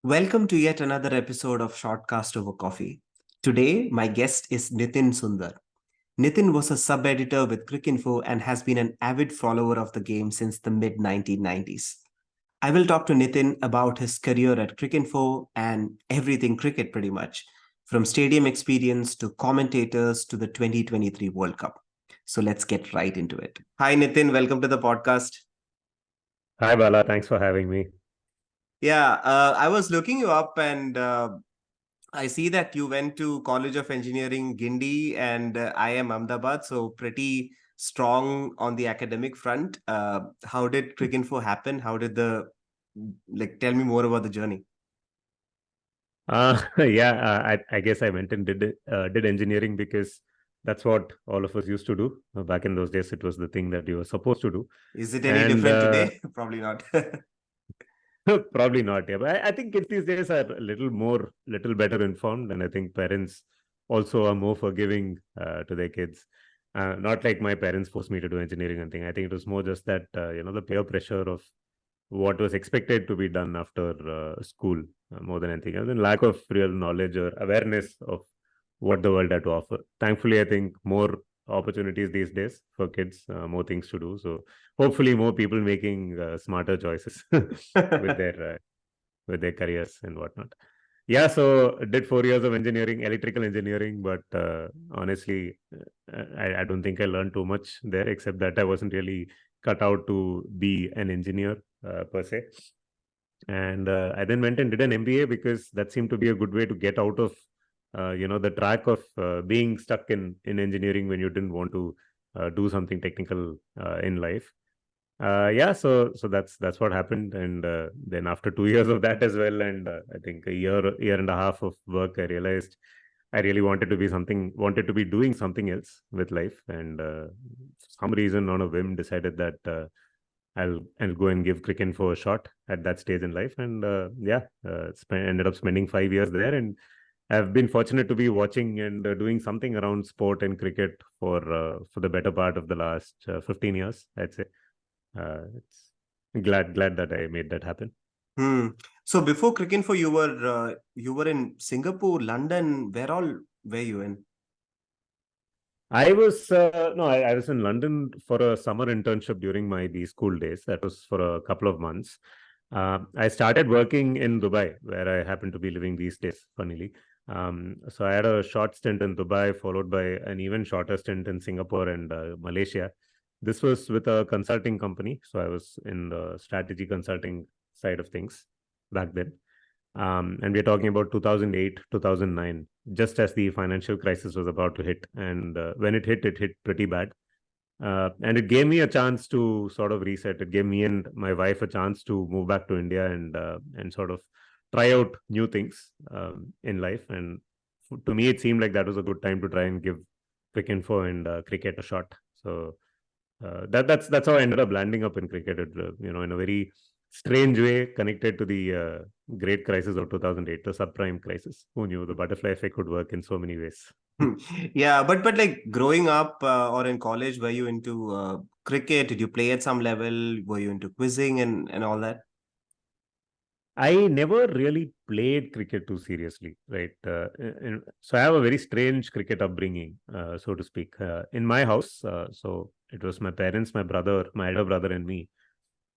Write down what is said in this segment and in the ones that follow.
Welcome to yet another episode of Shortcast Over Coffee. Today, my guest is Nitin Sundar. Nitin was a sub editor with Cricinfo and has been an avid follower of the game since the mid 1990s. I will talk to Nitin about his career at Cricinfo and everything cricket pretty much, from stadium experience to commentators to the 2023 World Cup. So let's get right into it. Hi, Nitin. Welcome to the podcast. Hi Bala, thanks for having me. I was looking you up and I see that you went to College of Engineering Gindi and I am Ahmedabad, so pretty strong on the academic front. How did Cricinfo happen? How did tell me more about the journey. I guess I went and did engineering because that's what all of us used to do. Back in those days, it was the thing that you were supposed to do. Is it any And different today? Probably not. probably not, yeah. But I think kids these days are a little better informed, and I think parents also are more forgiving to their kids. Not like my parents forced me to do engineering and thing. I think it was more just that the peer pressure of what was expected to be done after school more than anything else, and lack of real knowledge or awareness of what the world had to offer. Thankfully, I think more opportunities these days for kids, more things to do. So hopefully, more people making smarter choices with their careers and whatnot. Yeah, so did 4 years of engineering, electrical engineering, but honestly, I don't think I learned too much there, except that I wasn't really cut out to be an engineer per se. And I then went and did an MBA because that seemed to be a good way to get out of the track of being stuck in engineering when you didn't want to do something technical in life. So that's what happened, and then after 2 years of that as well, and I think a year and a half of work, I realized I really wanted to be doing something else with life, and for some reason, on a whim, decided that I'll go and give Cricinfo a shot at that stage in life, and ended up spending 5 years there, and I've been fortunate to be watching and doing something around sport and cricket for the better part of the last 15 years, I'd say. It's glad that I made that happen. So before Cricinfo, you were in Singapore, London. Where all were you in? I was in London for a summer internship during my B school days. That was for a couple of months. I started working in Dubai, where I happen to be living these days, funnily. So I had a short stint in Dubai, followed by an even shorter stint in Singapore and Malaysia. This was with a consulting company. So I was in the strategy consulting side of things back then. And we're talking about 2008, 2009, just as the financial crisis was about to hit. And when it hit pretty bad. And it gave me a chance to sort of reset. It gave me and my wife a chance to move back to India and sort of try out new things in life. And to me, it seemed like that was a good time to try and give Cricinfo and cricket a shot. So that's how I ended up landing up in cricket. In a very strange way, connected to the great crisis of 2008, the subprime crisis. Who knew the butterfly effect could work in so many ways? Yeah, but like growing up or in college, were you into cricket? Did you play at some level? Were you into quizzing and all that? I never really played cricket too seriously, right? So I have a very strange cricket upbringing, so to speak. In my house, so it was my parents, my brother, my elder brother, and me.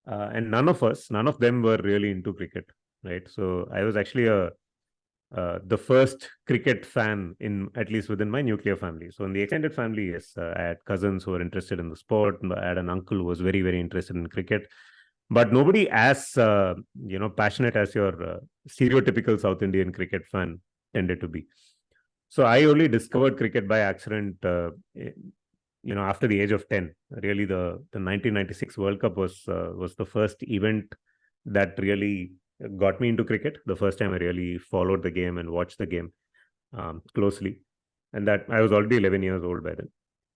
And none of them were really into cricket, right? So I was actually the first cricket fan at least within my nuclear family. So in the extended family, yes, I had cousins who were interested in the sport. I had an uncle who was very, very interested in cricket, but nobody as passionate as your stereotypical South Indian cricket fan tended to be. So I only discovered cricket by accident. After the age of 10, really the 1996 World Cup was the first event that really got me into cricket. The first time I really followed the game and watched the game closely, and that I was already 11 years old by then.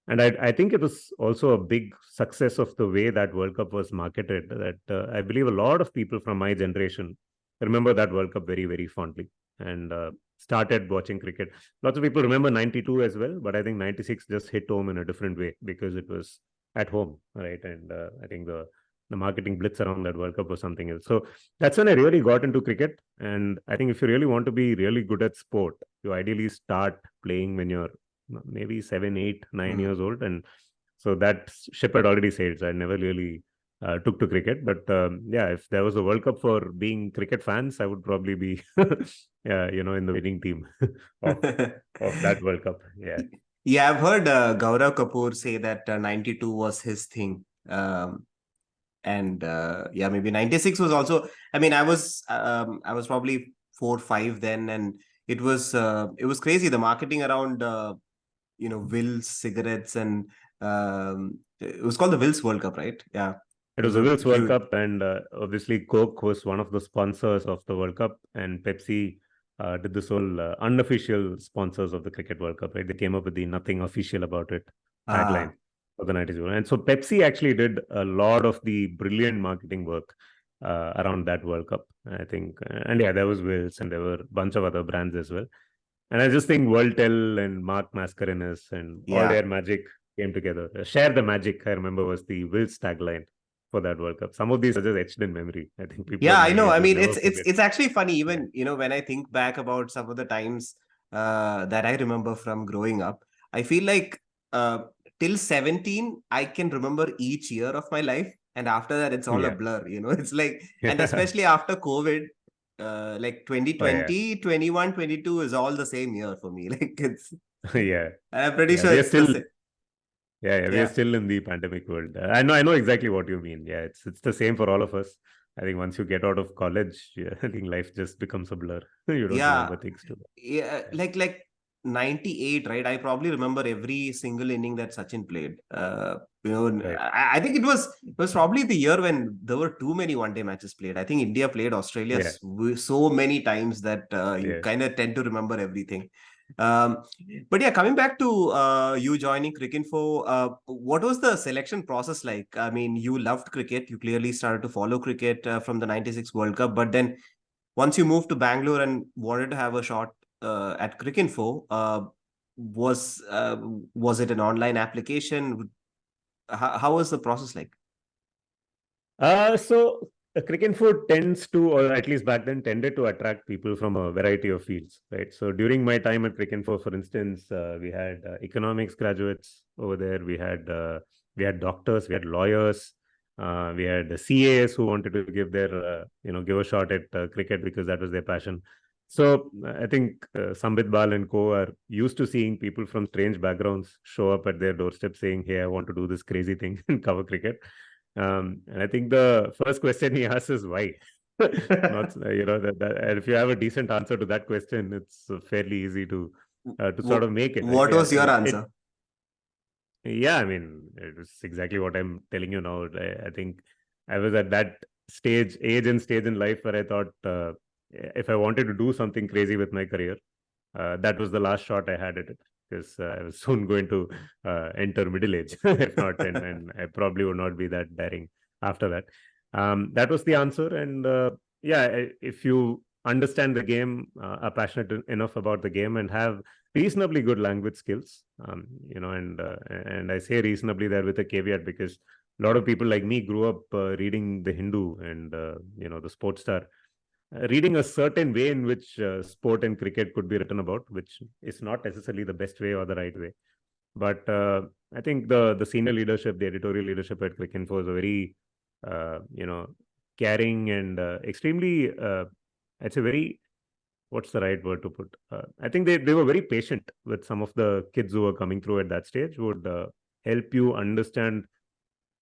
And I think it was also a big success of the way that World Cup was marketed. That I believe a lot of people from my generation remember that World Cup very, very fondly, and started watching cricket. Lots of people remember 92 as well, but I think 96 just hit home in a different way because it was at home, right? And I think the the marketing blitz around that World Cup was something else. So that's when I really got into cricket. And I think if you really want to be really good at sport, you ideally start playing when you're maybe 7, 8, 9 years old. And so that ship had already sailed. So I never really took to cricket. But yeah, if there was a World Cup for being cricket fans, I would probably be, in the winning team of that World Cup. Yeah. Yeah, I've heard Gaurav Kapoor say that 92 was his thing. And yeah, maybe 96 was also. I mean, I was probably 4 5 then, and it was crazy, the marketing around Will's cigarettes, and it was called the Will's World Cup, right? Yeah, It it was was the a Women's World huge. Cup, and obviously Coke was one of the sponsors of the World Cup, and Pepsi did this whole unofficial sponsors of the Cricket World Cup. Right, they came up with the "nothing official about it" tagline Ah. for the 90s, and so Pepsi actually did a lot of the brilliant marketing work around that World Cup, I think. And yeah, there was Wills, and there were a bunch of other brands as well. And I just think Worldtel and Mark Mascarenhas and all Yeah. their magic came together. Share the magic, I remember, was the Wills tagline for that World Cup. Some of these are just etched in memory. I think people Yeah, at I my know. age I would mean, never it's forget. it's actually funny, Yeah. even when I think back about some of the times that I remember from growing up. I feel like till 17, I can remember each year of my life, and after that, it's all a Yeah. blur. It's like, and Yeah. especially after COVID, like Oh, yeah. 2020, 21, 22 is all the same year for me. Like Yeah. I'm pretty Yeah. sure We are it's the still, same. yeah, we are Yeah. still in the pandemic world. I know exactly what you mean. Yeah, it's the same for all of us. I think once you get out of college, yeah, I think life just becomes a blur. You don't Yeah. remember things too. Yeah, Yeah. like 98, right? I probably remember every single inning that Sachin played. Right. I think it was probably the year when there were too many one-day matches played. I think India played Australia Yeah. so many times that you Yeah. kind of tend to remember everything. Um, but yeah, coming back to you joining Cricinfo, what was the selection process like? I mean, you loved cricket. You clearly started to follow cricket from the 96 World Cup, but then once you moved to Bangalore and wanted to have a shot at Cricinfo, was it an online application? How was the process like? So Cricinfo tends to, or at least back then, tended to attract people from a variety of fields, right? So during my time at Cricinfo, for instance, we had economics graduates over there. We had doctors, we had lawyers, we had CAs who wanted to give give a shot at cricket because that was their passion. So I think Sambit Bal and co are used to seeing people from strange backgrounds show up at their doorstep saying, "Hey, I want to do this crazy thing and cover cricket." And I think the first question he asks is why. Not and if you have a decent answer to that question, it's fairly easy to sort Wh- of make it, right? what Yeah, was your it answer? yeah, I mean, it was exactly what I'm telling you now. I think I was at that age and stage in life where I thought if I wanted to do something crazy with my career, that was the last shot I had at it because I was soon going to enter middle age, if not, and I probably would not be that daring after that. That was the answer. And yeah, if you understand the game, are passionate enough about the game, and have reasonably good language skills, and I say reasonably there with a caveat because a lot of people like me grew up reading the Hindu and the Sports Star, reading a certain way in which sport and cricket could be written about, which is not necessarily the best way or the right way. But I think the senior leadership, the editorial leadership at Cricinfo is a very, caring and extremely, it's a very, what's the right word to put? I think they were very patient with some of the kids who were coming through at that stage, would help you understand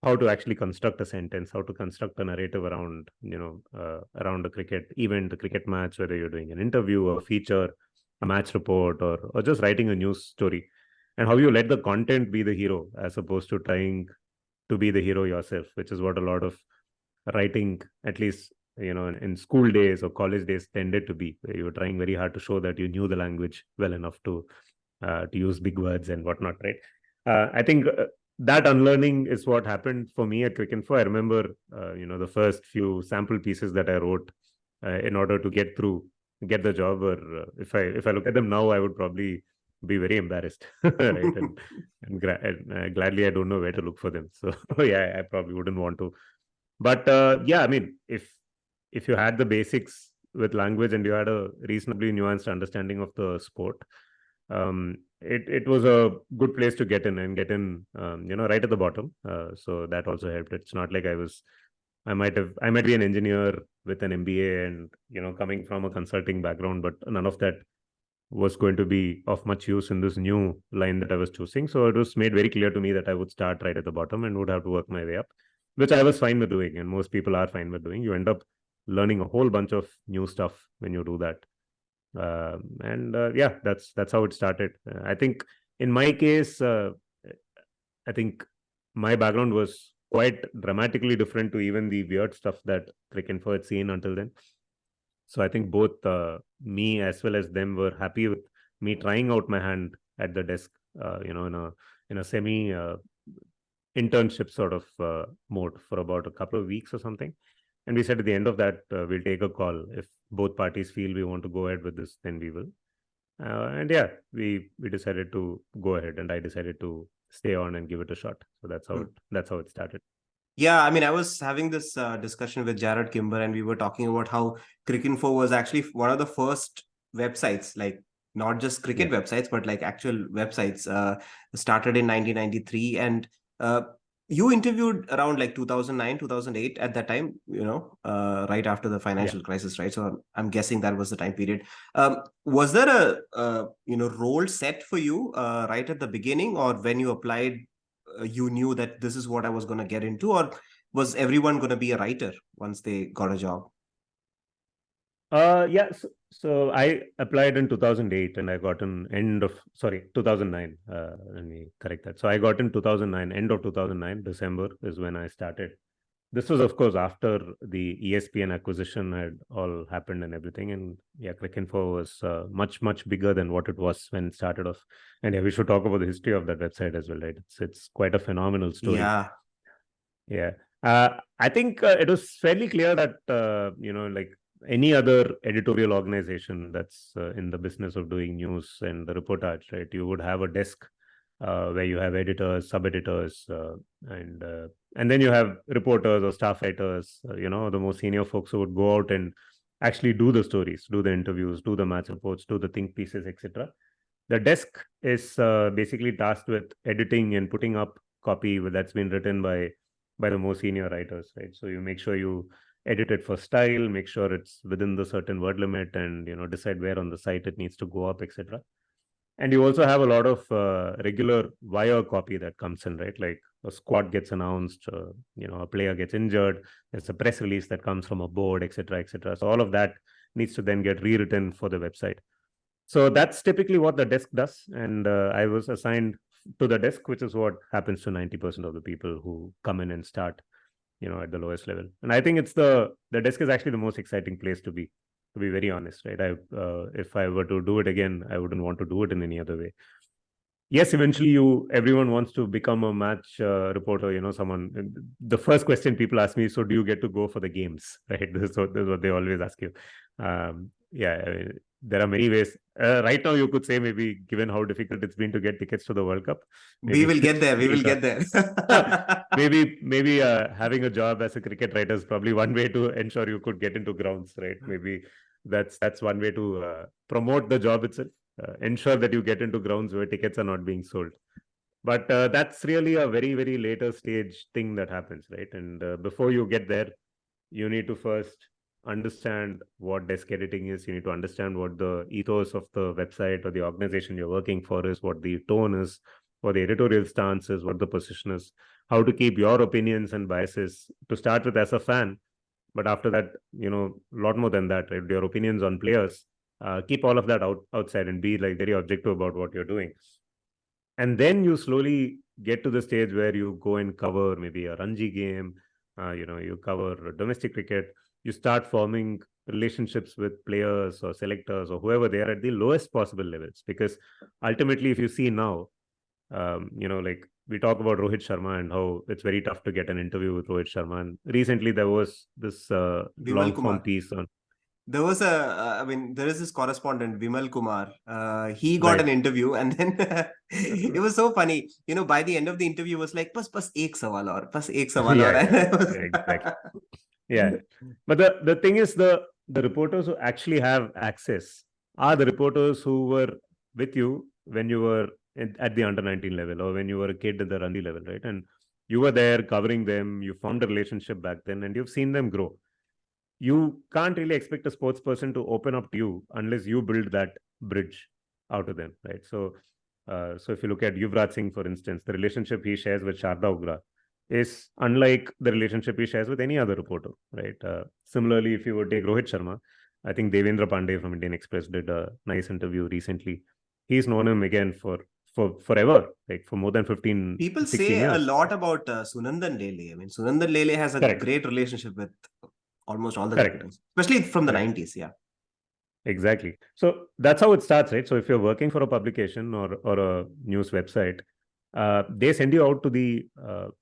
how to actually construct a sentence, how to construct a narrative around, around a cricket event, a cricket match, whether you're doing an interview, a feature, a match report, or just writing a news story, and how you let the content be the hero as opposed to trying to be the hero yourself, which is what a lot of writing, at least in school days or college days, tended to be, where you were trying very hard to show that you knew the language well enough to use big words and whatnot, right? I think that unlearning is what happened for me at Cricinfo. I remember, the first few sample pieces that I wrote in order to get the job, or if I look at them now, I would probably be very embarrassed, right? And gladly I don't know where to look for them. So yeah, I probably wouldn't want to But yeah, I mean, if you had the basics with language and you had a reasonably nuanced understanding of the sport, it was a good place to get in and get in, right at the bottom. So that also helped. It's not like I might be an engineer with an MBA and coming from a consulting background, but none of that was going to be of much use in this new line that I was choosing. So it was made very clear to me that I would start right at the bottom and would have to work my way up, which I was fine with doing, and most people are fine with doing. You end up learning a whole bunch of new stuff when you do that. And yeah, that's how it started. I think in my case, I think my background was quite dramatically different to even the weird stuff that Cricinfo had seen until then. So I think both me as well as them were happy with me trying out my hand at the desk, in a semi internship sort of mode for about a couple of weeks or something. And we said at the end of that, we'll take a call. If both parties feel we want to go ahead with this, then we will. And yeah, we decided to go ahead, and I decided to stay on and give it a shot. So that's how it started. Yeah, I mean, I was having this discussion with Jared Kimber, and we were talking about how Cricinfo was actually one of the first websites, like not just cricket Yeah. websites, but like actual websites, started in 1993. And uh, you interviewed around like 2009, 2008 at that time, right after the Yeah. financial crisis, right? So I'm guessing that was the time period. Was there a role set for you right at the beginning, or when you applied? You knew that this is what I was going to get into, or was everyone going to be a writer once they got a job? Yeah. So I applied in 2008 and I got an 2009. Let me correct that. So I got in 2009, end of 2009, December is when I started. This was, of course, after the ESPN acquisition had all happened and everything. And yeah, Cricinfo was much, much bigger than what it was when it started off. And yeah, we should talk about the history of that website as well, right? It's quite a phenomenal story. Yeah. Yeah. I think it was fairly clear that, like any other editorial organization that's in the business of doing news and the reportage, right? You would have a desk where you have editors, sub-editors, and then you have reporters or staff writers, the more senior folks who would go out and actually do the stories, do the interviews, do the match reports, do the think pieces, etc. The desk is basically tasked with editing and putting up copy that's been written by the more senior writers, right? So you make sure you edit it for style, make sure it's within the certain word limit, and decide where on the site it needs to go up, etc. And you also have a lot of regular wire copy that comes in, right? Like a squad gets announced, a player gets injured, there's a press release that comes from a board, etc., etc. So all of that needs to then get rewritten for the website. So that's typically what the desk does. And I was assigned to the desk, which is what happens to 90% of the people who come in and start, at the lowest level. And I think it's the desk is actually the most exciting place to be very honest, right? If I were to do it again, I wouldn't want to do it in any other way. Yes, eventually everyone wants to become a match reporter, the first question people ask me, so do you get to go for the games? Right. This is what they always ask you. Yeah, I mean, there are many ways. Right now, you could say, maybe given how difficult it's been to get tickets to the World Cup, We maybe will get there. We will being get there. maybe having a job as a cricket writer is probably one way to ensure you could get into grounds, right? Maybe that's one way to promote the job itself, ensure that you get into grounds where tickets are not being sold. But that's really a very, very later stage thing that happens, right? And before you get there, you need to first understand what desk editing is. You need to understand what the ethos of the website or the organization you're working for is, what the tone is, what the editorial stance is, what the position is, how to keep your opinions and biases to start with as a fan. But after that, a lot more than that, right? Your opinions on players, keep all of that outside and be like very objective about what you're doing. And then you slowly get to the stage where you go and cover maybe a Ranji game, you cover domestic cricket, you start forming relationships with players or selectors or whoever they are at the lowest possible levels. Because ultimately, if you see now, like we talk about Rohit Sharma and how it's very tough to get an interview with Rohit Sharma. And recently there was this Vimal long form Kumar. piece on There was I mean, there is this correspondent, Vimal Kumar. He got Right. an interview, and then it was so funny. By the end of the interview, was like, बस एक सवाल और, बस एक सवाल और. Yeah, And I exactly. was Yeah. But the thing is, the reporters who actually have access are the reporters who were with you when you were at the under 19 level, or when you were a kid at the Ranji level, right? And you were there covering them, you formed a relationship back then, and you've seen them grow. You can't really expect a sports person to open up to you unless you build that bridge out of them, right? So if you look at Yuvraj Singh, for instance, the relationship he shares with Sharda Ugra is unlike the relationship he shares with any other reporter, right? Similarly, if you would take Rohit Sharma, I think Devendra Pandey from Indian Express did a nice interview recently. He's known him again for forever, like for more than 15, people 16 say a years. lot about Sunandan Lele. I mean, Sunandan Lele has a Correct. great relationship with almost all the Correct. cricketers, especially from the Correct. 90s. Yeah. Exactly. So that's how it starts, right? So if you're working for a publication or a news website, they send you out to the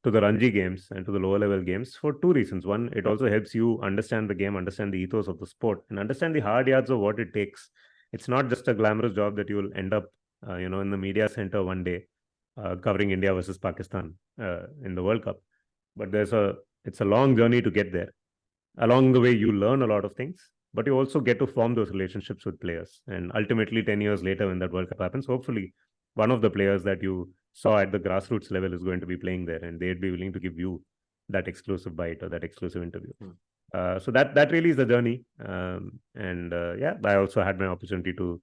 Ranji games and to the lower level games for two reasons. One, it also helps you understand the game, understand the ethos of the sport, and understand the hard yards of what it takes. It's not just a glamorous job that you'll end up, in the media center one day, covering India versus Pakistan in the World Cup. But it's a long journey to get there. Along the way, you learn a lot of things, but you also get to form those relationships with players. And ultimately, 10 years later, when that World Cup happens, hopefully one of the players that you saw at the grassroots level is going to be playing there, and they'd be willing to give you that exclusive bite or that exclusive interview. So that really is the journey. And yeah, I also had my opportunity to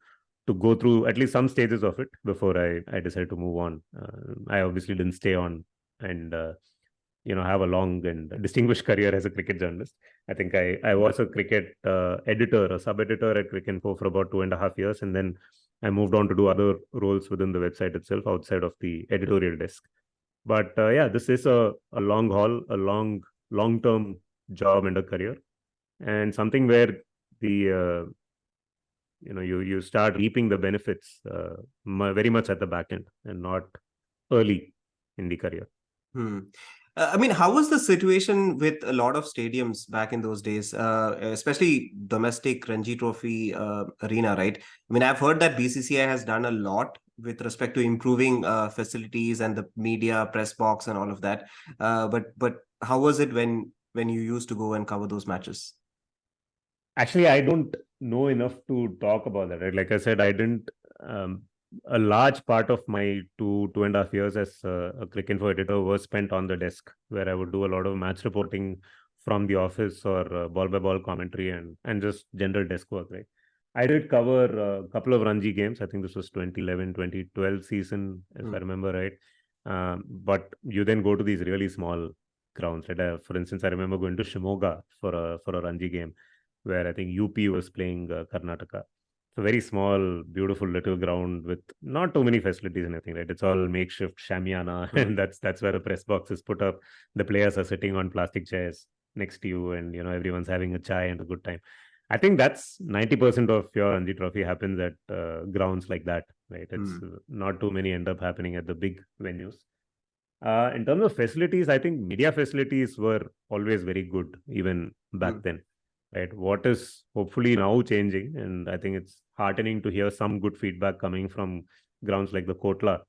go through at least some stages of it before I decided to move on. I obviously didn't stay on and have a long and distinguished career as a cricket journalist. I think I was a cricket editor, a sub-editor at Cricinfo for about 2.5 years, and then I moved on to do other roles within the website itself outside of the editorial desk. But yeah, this is a long haul, a long-term job and a career, and something where the you start reaping the benefits very much at the back end and not early in the career. I mean, how was the situation with a lot of stadiums back in those days, especially domestic Ranji Trophy arena, right? I mean, I've heard that BCCI has done a lot with respect to improving facilities and the media press box and all of that. But how was it when you used to go and cover those matches? Actually, I don't know enough to talk about that. Right? Like I said, I didn't. A large part of my 2.5 years as a Cricinfo editor was spent on the desk, where I would do a lot of match reporting from the office or ball by ball commentary and just general desk work. Right. I did cover a couple of Ranji games. I think this was 2011, 2012 season, if I remember right. But you then go to these really small grounds. Right? For instance, I remember going to Shimoga for a Ranji game, where I think UP was playing Karnataka. It's a very small, beautiful little ground with not too many facilities and anything, right? It's all makeshift shamiana, and that's where the press box is put up. The players are sitting on plastic chairs next to you, and everyone's having a chai and a good time. I think that's 90% of your Ranji Trophy happens at grounds like that, right? It's not too many end up happening at the big venues. In terms of facilities, I think media facilities were always very good, even back then, right? What is hopefully now changing, and I think it's heartening to hear some good feedback coming from grounds like the Kotla,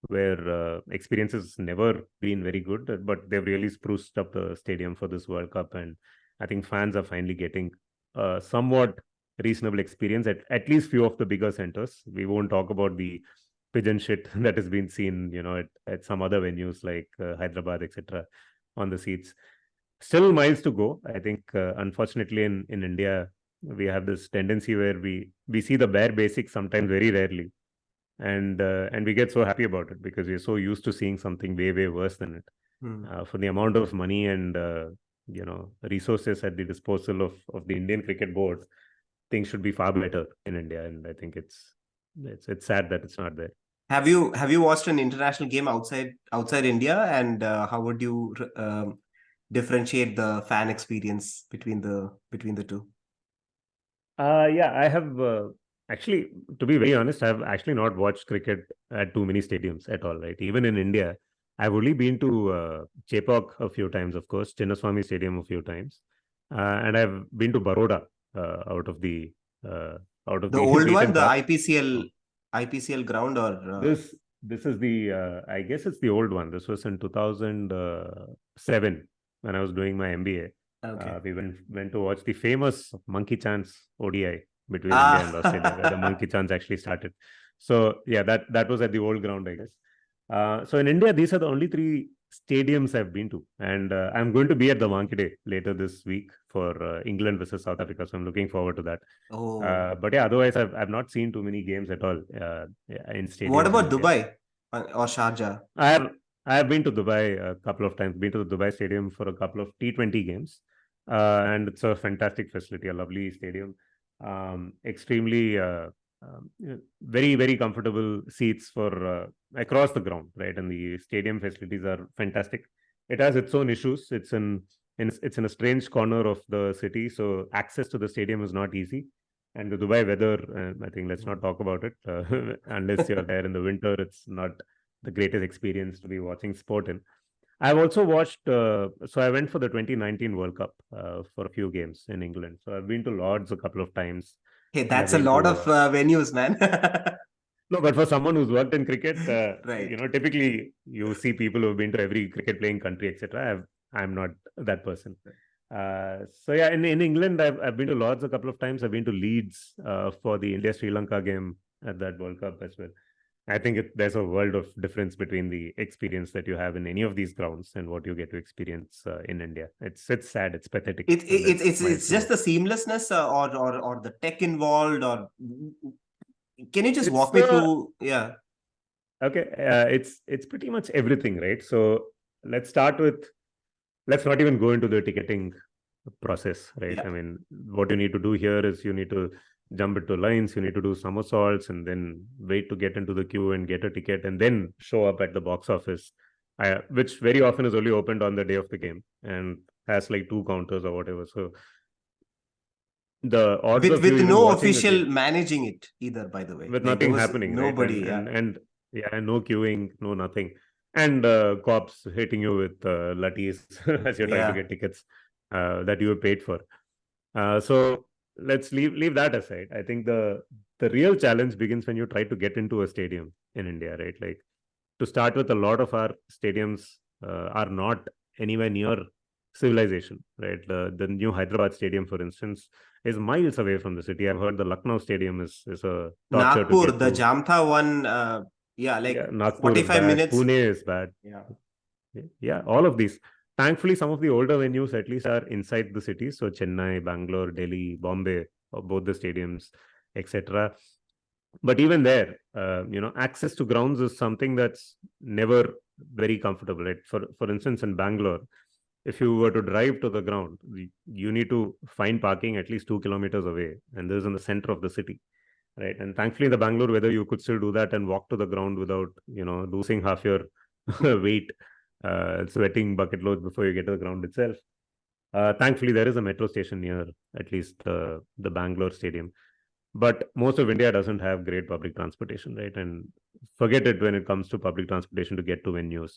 where experience has never been very good, but they've really spruced up the stadium for this World Cup, and I think fans are finally getting somewhat reasonable experience at least few of the bigger centers. We won't talk about the pigeon shit that has been seen, at some other venues like Hyderabad, etc., on the seats. Still miles to go. I think, unfortunately, in India, we have this tendency where we see the bare basics sometimes very rarely, and we get so happy about it because we're so used to seeing something way worse than it. For the amount of money and resources at the disposal of the Indian Cricket Board, things should be far better in India, and I think it's sad that it's not there. Have you watched an international game outside India, and how would you differentiate the fan experience between the two? Yeah, I have actually, to be very honest, I have actually not watched cricket at too many stadiums at all. Right, even in India, I've only been to Chepauk a few times, of course, Chinnaswamy Stadium a few times, and I've been to Baroda out of the The old one, beaten the path. IPCL ground, or This is the I guess it's the old one. This was in 2007 when I was doing my MBA. okay. We went to watch the famous Monkey Chance ODI between India and Australia, where the Ah, Monkey Chance actually started. So yeah, that was at the old ground, I guess. So in India, these are the only three stadiums I've been to, and I'm going to be at the Wankhede later this week for England versus South Africa. So I'm looking forward to that. oh. But yeah, otherwise I've not seen too many games at all in What stadiums in about India. Dubai or Sharjah? I have I have been to Dubai a couple of times. Been to the Dubai Stadium for a couple of T20 games, and it's a fantastic facility, a lovely stadium, extremely very very comfortable seats for across the ground, right? And the stadium facilities are fantastic. It has its own issues. It's in a strange corner of the city, so access to the stadium is not easy. And the Dubai weather, I think let's not talk about it unless you're there in the winter. It's not the greatest experience to be watching sport in. I've also watched, so I went for the 2019 World Cup for a few games in England. So I've been to Lords a couple of times, Hey, and I've that's a been lot to of venues, man. no, but for someone who's worked in cricket, Right. typically you see people who've been to every cricket playing country, etc. I'm not that person. So yeah, in England, I've been to Lords a couple of times. I've been to Leeds for the India Sri Lanka game at that World Cup as well. I think there's a world of difference between the experience that you have in any of these grounds and what you get to experience in India. It's sad, it's pathetic, and that's my It's just true. the seamlessness, or the tech involved, or can you just It's walk me the through? Yeah. Okay, it's pretty much everything, right? So let's start with let's not even go into the ticketing process, right? Yeah. I mean, what you need to do here is you need to jump into lines, you need to do somersaults, and then wait to get into the queue and get a ticket, and then show up at the box office, which very often is only opened on the day of the game and has like two counters or whatever. So the odds with of you with even no watching a official game managing it either, by the way. with Like there nothing was happening, right? nobody. Yeah. And yeah, no queuing, no nothing, and cops hitting you with latis as you're trying to Yeah. get tickets that you were paid for. So let's leave that aside. I think the real challenge begins when you try to get into a stadium in India, right? Like to start with, a lot of our stadiums are not anywhere near civilization, right? The new Hyderabad stadium, for instance, is miles away from the city. I've heard the Lucknow stadium is a torture to Nagpur, get the to. Jamtha one, yeah, like Yeah, Nagpur is 45 bad. minutes. Pune is bad. Yeah. Yeah, all of these. Thankfully, some of the older venues at least are inside the city. So Chennai, Bangalore, Delhi, Bombay, both the stadiums, etc. But even there, access to grounds is something that's never very comfortable. Right? For instance, in Bangalore, if you were to drive to the ground, you need to find parking at least 2 kilometers away, and this is in the center of the city, right? And thankfully, in the Bangalore weather, you could still do that and walk to the ground without losing half your weight, sweating bucket loads before you get to the ground itself. Thankfully, there is a metro station near at least the Bangalore stadium, but most of India doesn't have great public transportation, right? And forget it when it comes to public transportation to get to venues.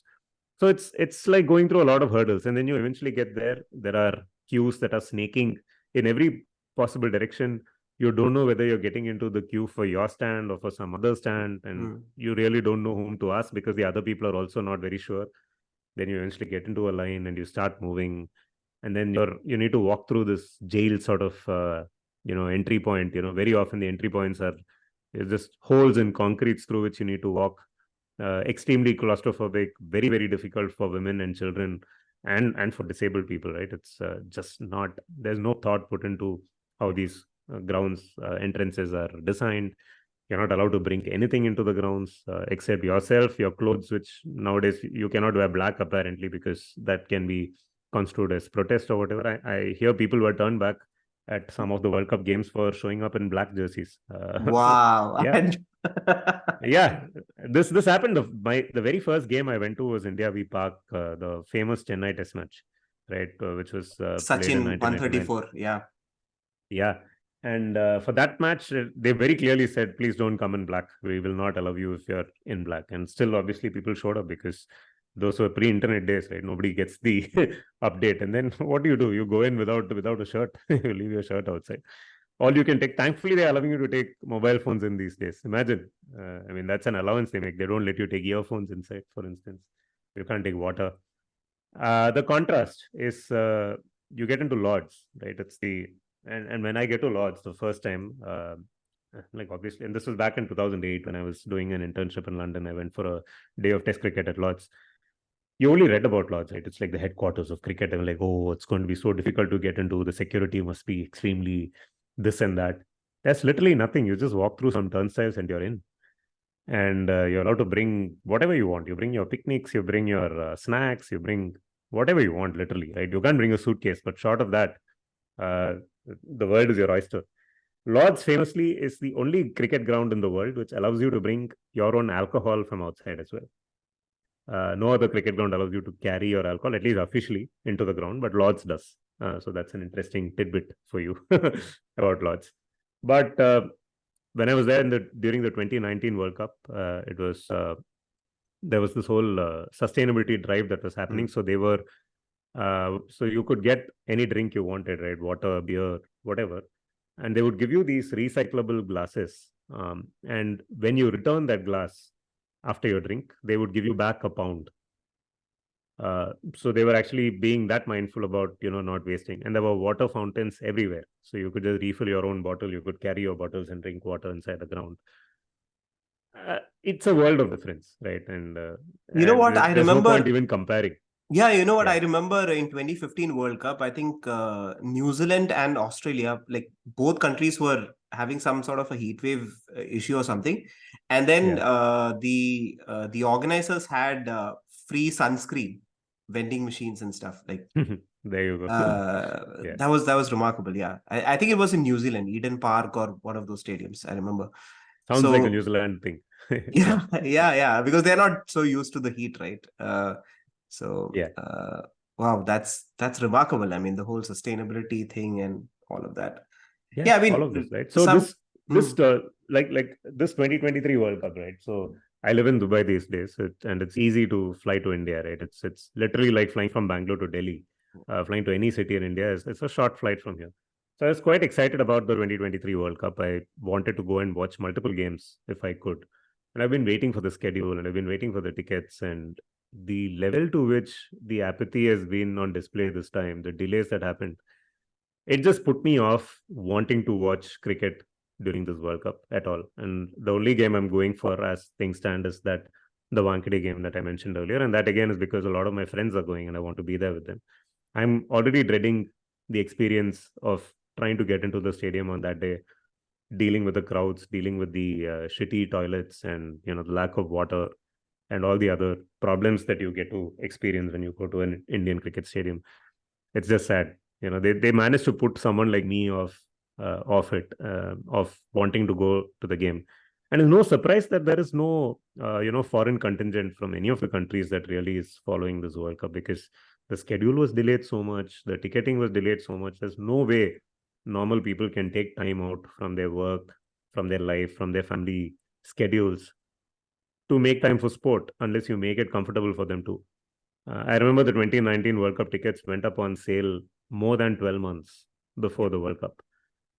So it's like going through a lot of hurdles, and then you eventually get there. There are queues that are snaking in every possible direction. You don't know whether you're getting into the queue for your stand or for some other stand, and Mm. you really don't know whom to ask because the other people are also not very sure. Then you eventually get into a line and you start moving, and then you need to walk through this jail sort of entry point. Very often the entry points are just holes in concretes through which you need to walk. Extremely claustrophobic, very very difficult for women and children, and for disabled people, right? It's just not, there's no thought put into how these grounds entrances are designed. You're not allowed to bring anything into the grounds except yourself, your clothes, which nowadays you cannot wear black apparently because that can be construed as protest or whatever. I hear people were turned back at some of the World Cup games for showing up in black jerseys. So Wow. yeah, yeah, this happened. The very first game I went to was India v Pak, the famous Chennai Test match, right, which was played in Sachin 1999. 134. Yeah. Yeah, and for that match, they very clearly said, "Please don't come in black. We will not allow you if you're in black." And still, obviously, people showed up because those were pre-internet days, right? Nobody gets the update. And then what do? You go in without a shirt. You leave your shirt outside. All you can take. Thankfully, they're allowing you to take mobile phones in these days. Imagine. I mean, that's an allowance they make. They don't let you take earphones inside, for instance. You can't take water. The contrast is you get into Lords, right? It's the and when I get to Lords the first time, like obviously, and this was back in 2008 when I was doing an internship in London. I went for a day of Test cricket at Lords. You only read about Lords, right? It's like the headquarters of cricket. And like, oh, it's going to be so difficult to get into. The security must be extremely this and that. That's literally nothing. You just walk through some turnstiles and you're in. And you're allowed to bring whatever you want. You bring your picnics, you bring your snacks, you bring whatever you want, literally, right? You can't bring a suitcase, but short of that, uh, the world is your oyster. Lords famously is the only cricket ground in the world which allows you to bring your own alcohol from outside as well. No other cricket ground allows you to carry your alcohol, at least officially, into the ground, but Lords does. So that's an interesting tidbit for you about Lords. But when I was there during the 2019 World Cup, it was there was this whole sustainability drive that was happening. So they were so you could get any drink you wanted, right? Water, beer, whatever, and they would give you these recyclable glasses. And when you return that glass after your drink, they would give you back a pound. So they were actually being that mindful about not wasting, and there were water fountains everywhere, so you could just refill your own bottle. You could carry your bottles and drink water inside the ground. It's a world of difference, right? And You know what? I there's no point remember. even comparing. Yeah, you know what? Yeah. I remember in 2015 World Cup, I think New Zealand and Australia, like both countries were having some sort of a heat wave issue or something. And then the organizers had free sunscreen vending machines and stuff. Like There you go. Yeah. that was remarkable. Yeah. I think it was in New Zealand, Eden Park or one of those stadiums. I remember. Sounds like a New So Zealand thing. yeah, because they're not so used to the heat, right? So Yeah. wow, that's remarkable. I mean, the whole sustainability thing and all of that. Yeah, Yeah, I all of mean, this, right? So some. this like this 2023 World Cup, right? So I live in Dubai these days, and it's easy to fly to India, right? It's literally like flying from Bangalore to Delhi. Flying to any city in India it's a short flight from here. So I was quite excited about the 2023 World Cup. I wanted to go and watch multiple games if I could, and I've been waiting for the schedule and I've been waiting for the tickets, and the level to which the apathy has been on display this time, the delays that happened, it just put me off wanting to watch cricket during this World Cup at all. And the only game I'm going for as things stand is that the Wankhede game that I mentioned earlier. And that again is because a lot of my friends are going and I want to be there with them. I'm already dreading the experience of trying to get into the stadium on that day, dealing with the crowds, dealing with the shitty toilets and the lack of water and all the other problems that you get to experience when you go to an Indian cricket stadium. It's just sad. They managed to put someone like me off of wanting to go to the game. And it's no surprise that there is no foreign contingent from any of the countries that really is following this World Cup, because the schedule was delayed so much, the ticketing was delayed so much. There's no way normal people can take time out from their work, from their life, from their family schedules to make time for sport unless you make it comfortable for them to. I remember the 2019 World Cup tickets went up on sale more than 12 months before the World Cup.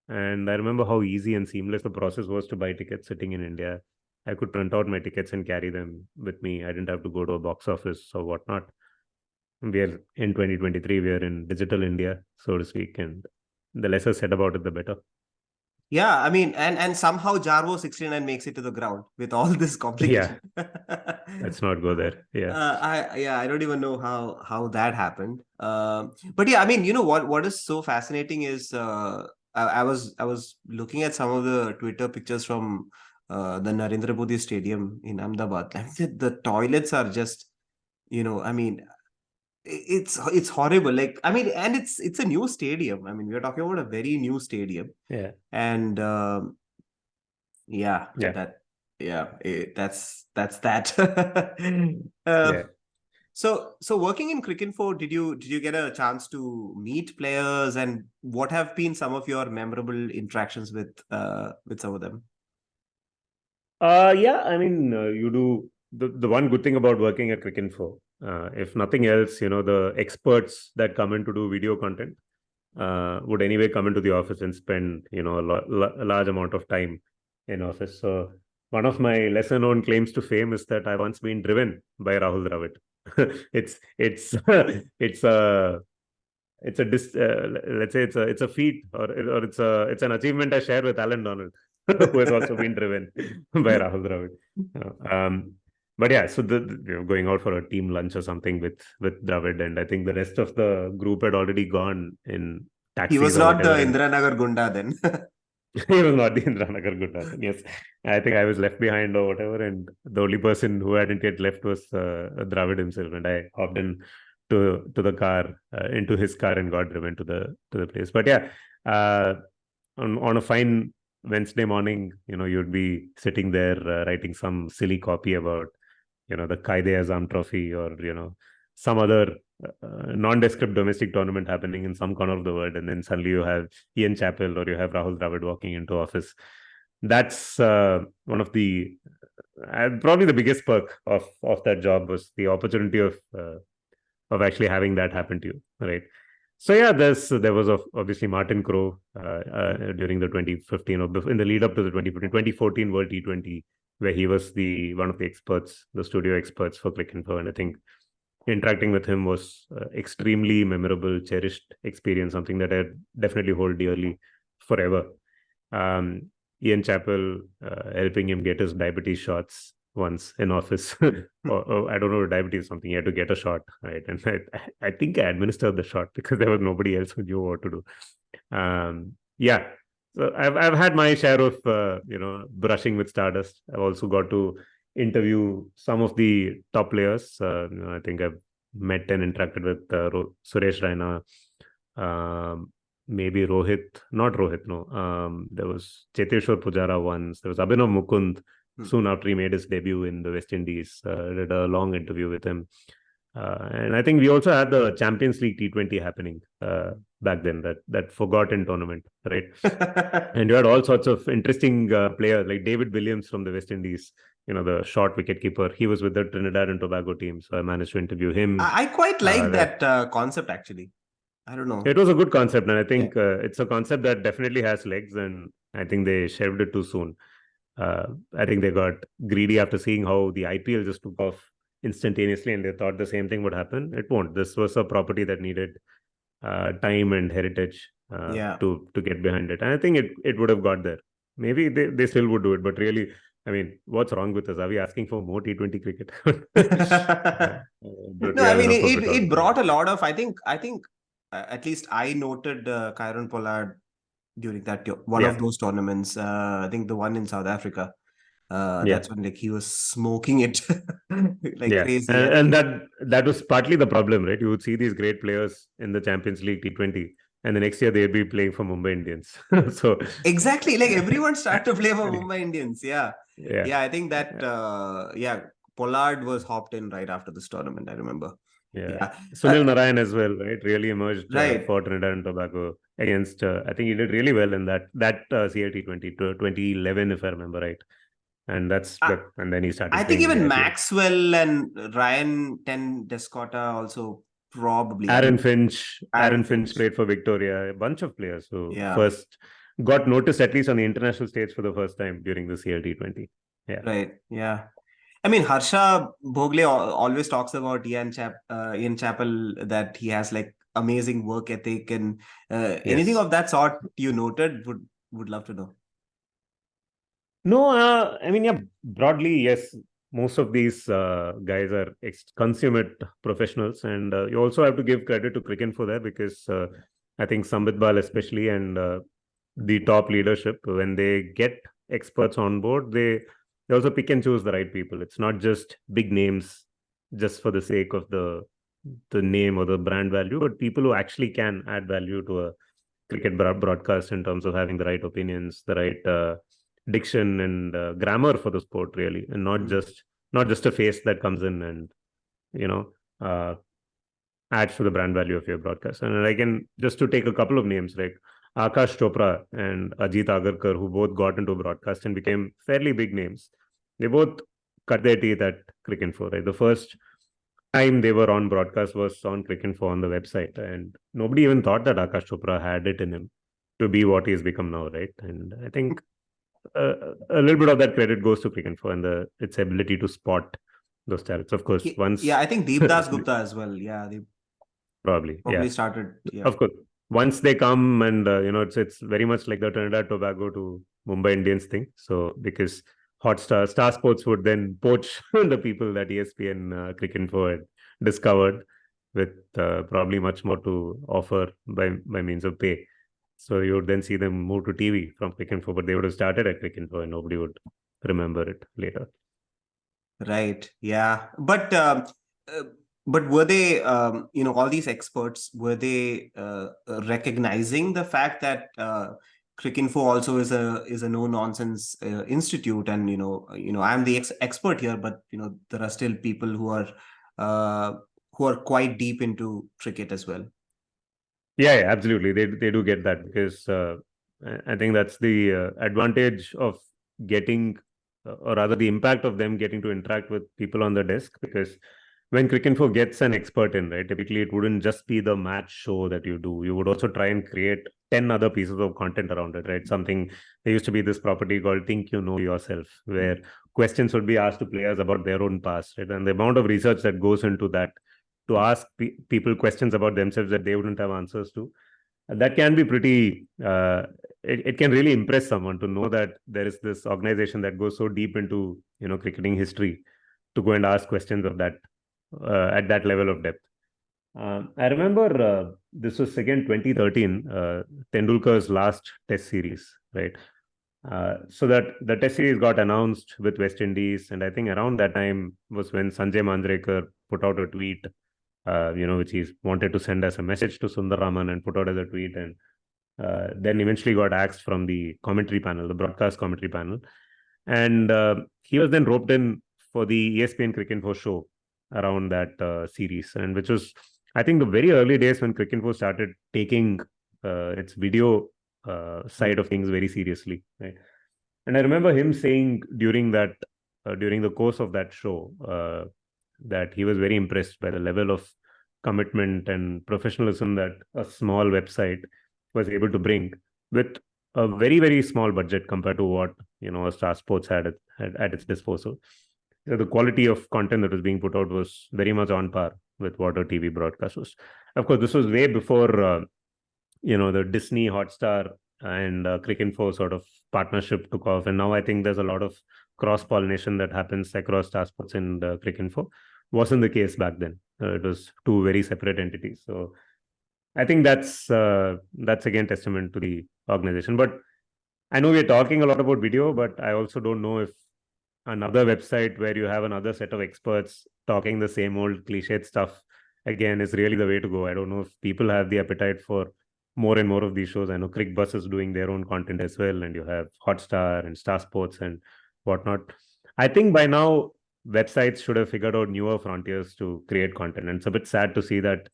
And I remember how easy and seamless the process was to buy tickets sitting in India. I could print out my tickets and carry them with me. I didn't have to go to a box office or whatnot. We are in 2023, we are in digital India, so to speak. And the lesser said about it, the better. Yeah, I mean, and somehow Jarvo 69 makes it to the ground with all this complication. Let's not go there. Yeah. I don't even know how that happened. But yeah, I mean, you know what is so fascinating is I was looking at some of the Twitter pictures from the Narendra Modi Stadium in Ahmedabad. Like the toilets are just, I mean, it's horrible. Like, I mean, and it's a new stadium. I mean, we're talking about a very new stadium. Yeah. And Yeah. that's that. Yeah. So working in Cricinfo, did you get a chance to meet players, and what have been some of your memorable interactions with some of them? Yeah, I mean, you do the one good thing about working at Cricinfo If nothing else, the experts that come in to do video content would anyway come into the office and spend, a large amount of time in office. So one of my lesser known claims to fame is that I've once been driven by Rahul Dravid. it's it's a let's say it's a feat, or it's an achievement I share with Alan Donald, who has also been driven by Rahul Dravid. But yeah, so going out for a team lunch or something with Dravid, and I think the rest of the group had already gone in He taxis was or not the whatever. Indiranagar Gunda then. He was not the Indranagar Gunda. Yes, I think I was left behind or whatever, and the only person who hadn't yet left was Dravid himself, and I hopped in to the car, into his car, and got driven to the place. But yeah, on a fine Wednesday morning, you'd be sitting there writing some silly copy about the Qaid-e-Azam Trophy, or some other nondescript domestic tournament happening in some corner of the world, and then suddenly you have Ian Chappell or you have Rahul Dravid walking into office. That's one of the probably the biggest perk of that job, was the opportunity of actually having that happen to you, right? So yeah, there was obviously Martin Crowe during the 2015, or in the lead up to the 2014 World T20, where he was one of the experts, the studio experts for Cricinfo, and I think interacting with him was extremely memorable, cherished experience, something that I definitely hold dearly forever. Ian Chappell helping him get his diabetes shots once in office. or I don't know, diabetes is something, he had to get a shot, right? And I think I administered the shot because there was nobody else who knew what to do. Yeah, so I've had my share of brushing with stardust. I've also got to interview some of the top players. I think I've met and interacted with Suresh Raina, maybe Rohit, not Rohit, no. There was Cheteshwar Pujara once. There was Abhinav Mukund soon after he made his debut in the West Indies. Did a long interview with him. And I think we also had the Champions League T20 happening back then, that forgotten tournament, right? And you had all sorts of interesting players like David Williams from the West Indies, the short wicket keeper. He was with the Trinidad and Tobago team, so I managed to interview him. I quite like that concept, actually. I don't know. It was a good concept, and I think it's a concept that definitely has legs, and I think they shelved it too soon. I think they got greedy after seeing how the IPL just took off instantaneously, and they thought the same thing would happen. It won't. This was a property that needed time and heritage to get behind it, and I think it would have got there. Maybe they still would do it, but really, I mean, what's wrong with us? Are we asking for more T20 cricket? No, I mean, it brought a lot of, I think at least I noted Kyron Pollard during that one of those tournaments. I think the one in South Africa. That's when he was smoking it crazy. And that was partly the problem, right? You would see these great players in the Champions League T20, and the next year they'd be playing for Mumbai Indians. So exactly, everyone started to play for Mumbai Indians. Yeah, I think that Pollard was hopped in right after this tournament, I remember. Sunil Narayan as well, right? Really emerged for Trinidad and Tobago against, I think he did really well in that CLT20 2011, if I remember right. And and then he started. I think even Maxwell and Ryan Descota also probably. Aaron Finch played for Victoria. A bunch of players who first got noticed, at least on the international stage, for the first time during the CLT20. Yeah. Right. Yeah. I mean, Harsha Bhogle always talks about Ian Chappell, that he has amazing work ethic, and anything of that sort you noted, would love to know. No, I mean, broadly, yes. Most of these guys are consummate professionals, and you also have to give credit to Cricinfo there, because I think Sambit Bal especially, and the top leadership, when they get experts on board, they also pick and choose the right people. It's not just big names just for the sake of the name or the brand value, but people who actually can add value to a cricket broadcast in terms of having the right opinions, the right diction and grammar for the sport, really, and not just a face that comes in and adds to the brand value of your broadcast. And I can just to take a couple of names, like Akash Chopra and Ajit Agarkar, who both got into broadcast and became fairly big names. They both cut their teeth at Cricinfo, right? The first, time they were on broadcast was on Cricinfo on the website, and nobody even thought that Akash Chopra had it in him to be what he's become now, right? And I think a little bit of that credit goes to Cricinfo and its ability to spot those talents. Of course, once Yeah, I think Devdas Gupta as well. Yeah, they probably, probably started. Yeah, of course. Once they come and it's very much like the Trinidad Tobago to Mumbai Indians thing. So because Star Sports would then poach the people that ESPN Cricinfo had discovered with probably much more to offer by means of pay. So you would then see them move to TV from Cricinfo, but they would have started at Cricinfo and nobody would remember it later. right. Yeah, but were they, all these experts, were they recognizing the fact that Cricinfo also is a no nonsense institute, and I'm the expert here, but there are still people who are quite deep into cricket as well. Yeah, absolutely. They do get that because I think that's the advantage of getting, or rather, the impact of them getting to interact with people on the desk. Because when Cricinfo gets an expert in, right, typically it wouldn't just be the match show that you do. You would also try and create 10 other pieces of content around it, right? Something, there used to be this property called Think You Know Yourself, where questions would be asked to players about their own past, right? And the amount of research that goes into that to ask people questions about themselves that they wouldn't have answers to, that can be pretty it can really impress someone to know that there is this organization that goes so deep into cricketing history to go and ask questions of that at that level of depth. I remember this was again 2013, Tendulkar's last test series, right? So that the test series got announced with West Indies, and I think around that time was when Sanjay Manjrekar put out a tweet, which he wanted to send as a message to Sundar Raman and put out as a tweet, and then eventually got axed from the commentary panel, the broadcast commentary panel. And he was then roped in for the ESPN Cricinfo show around that series, and which was, I think, the very early days when Cricinfo started taking its video side of things very seriously, right? And I remember him saying during the course of that show that he was very impressed by the level of commitment and professionalism that a small website was able to bring with a very, very small budget compared to what a Star Sports had at its disposal. The quality of content that was being put out was very much on par with what a TV broadcast was. Of course, this was way before the Disney Hotstar and Cricinfo sort of partnership took off, and now I think there's a lot of cross pollination that happens across Star Sports and Cricinfo. Wasn't the case back then. It was two very separate entities. So I think that's again testament to the organization. But I know we're talking a lot about video, but I also don't know if another website where you have another set of experts talking the same old cliched stuff again is really the way to go. I don't know if people have the appetite for more and more of these shows. I know CricBus is doing their own content as well, and you have Hotstar and Star Sports and whatnot. I think by now websites should have figured out newer frontiers to create content, and it's a bit sad to see that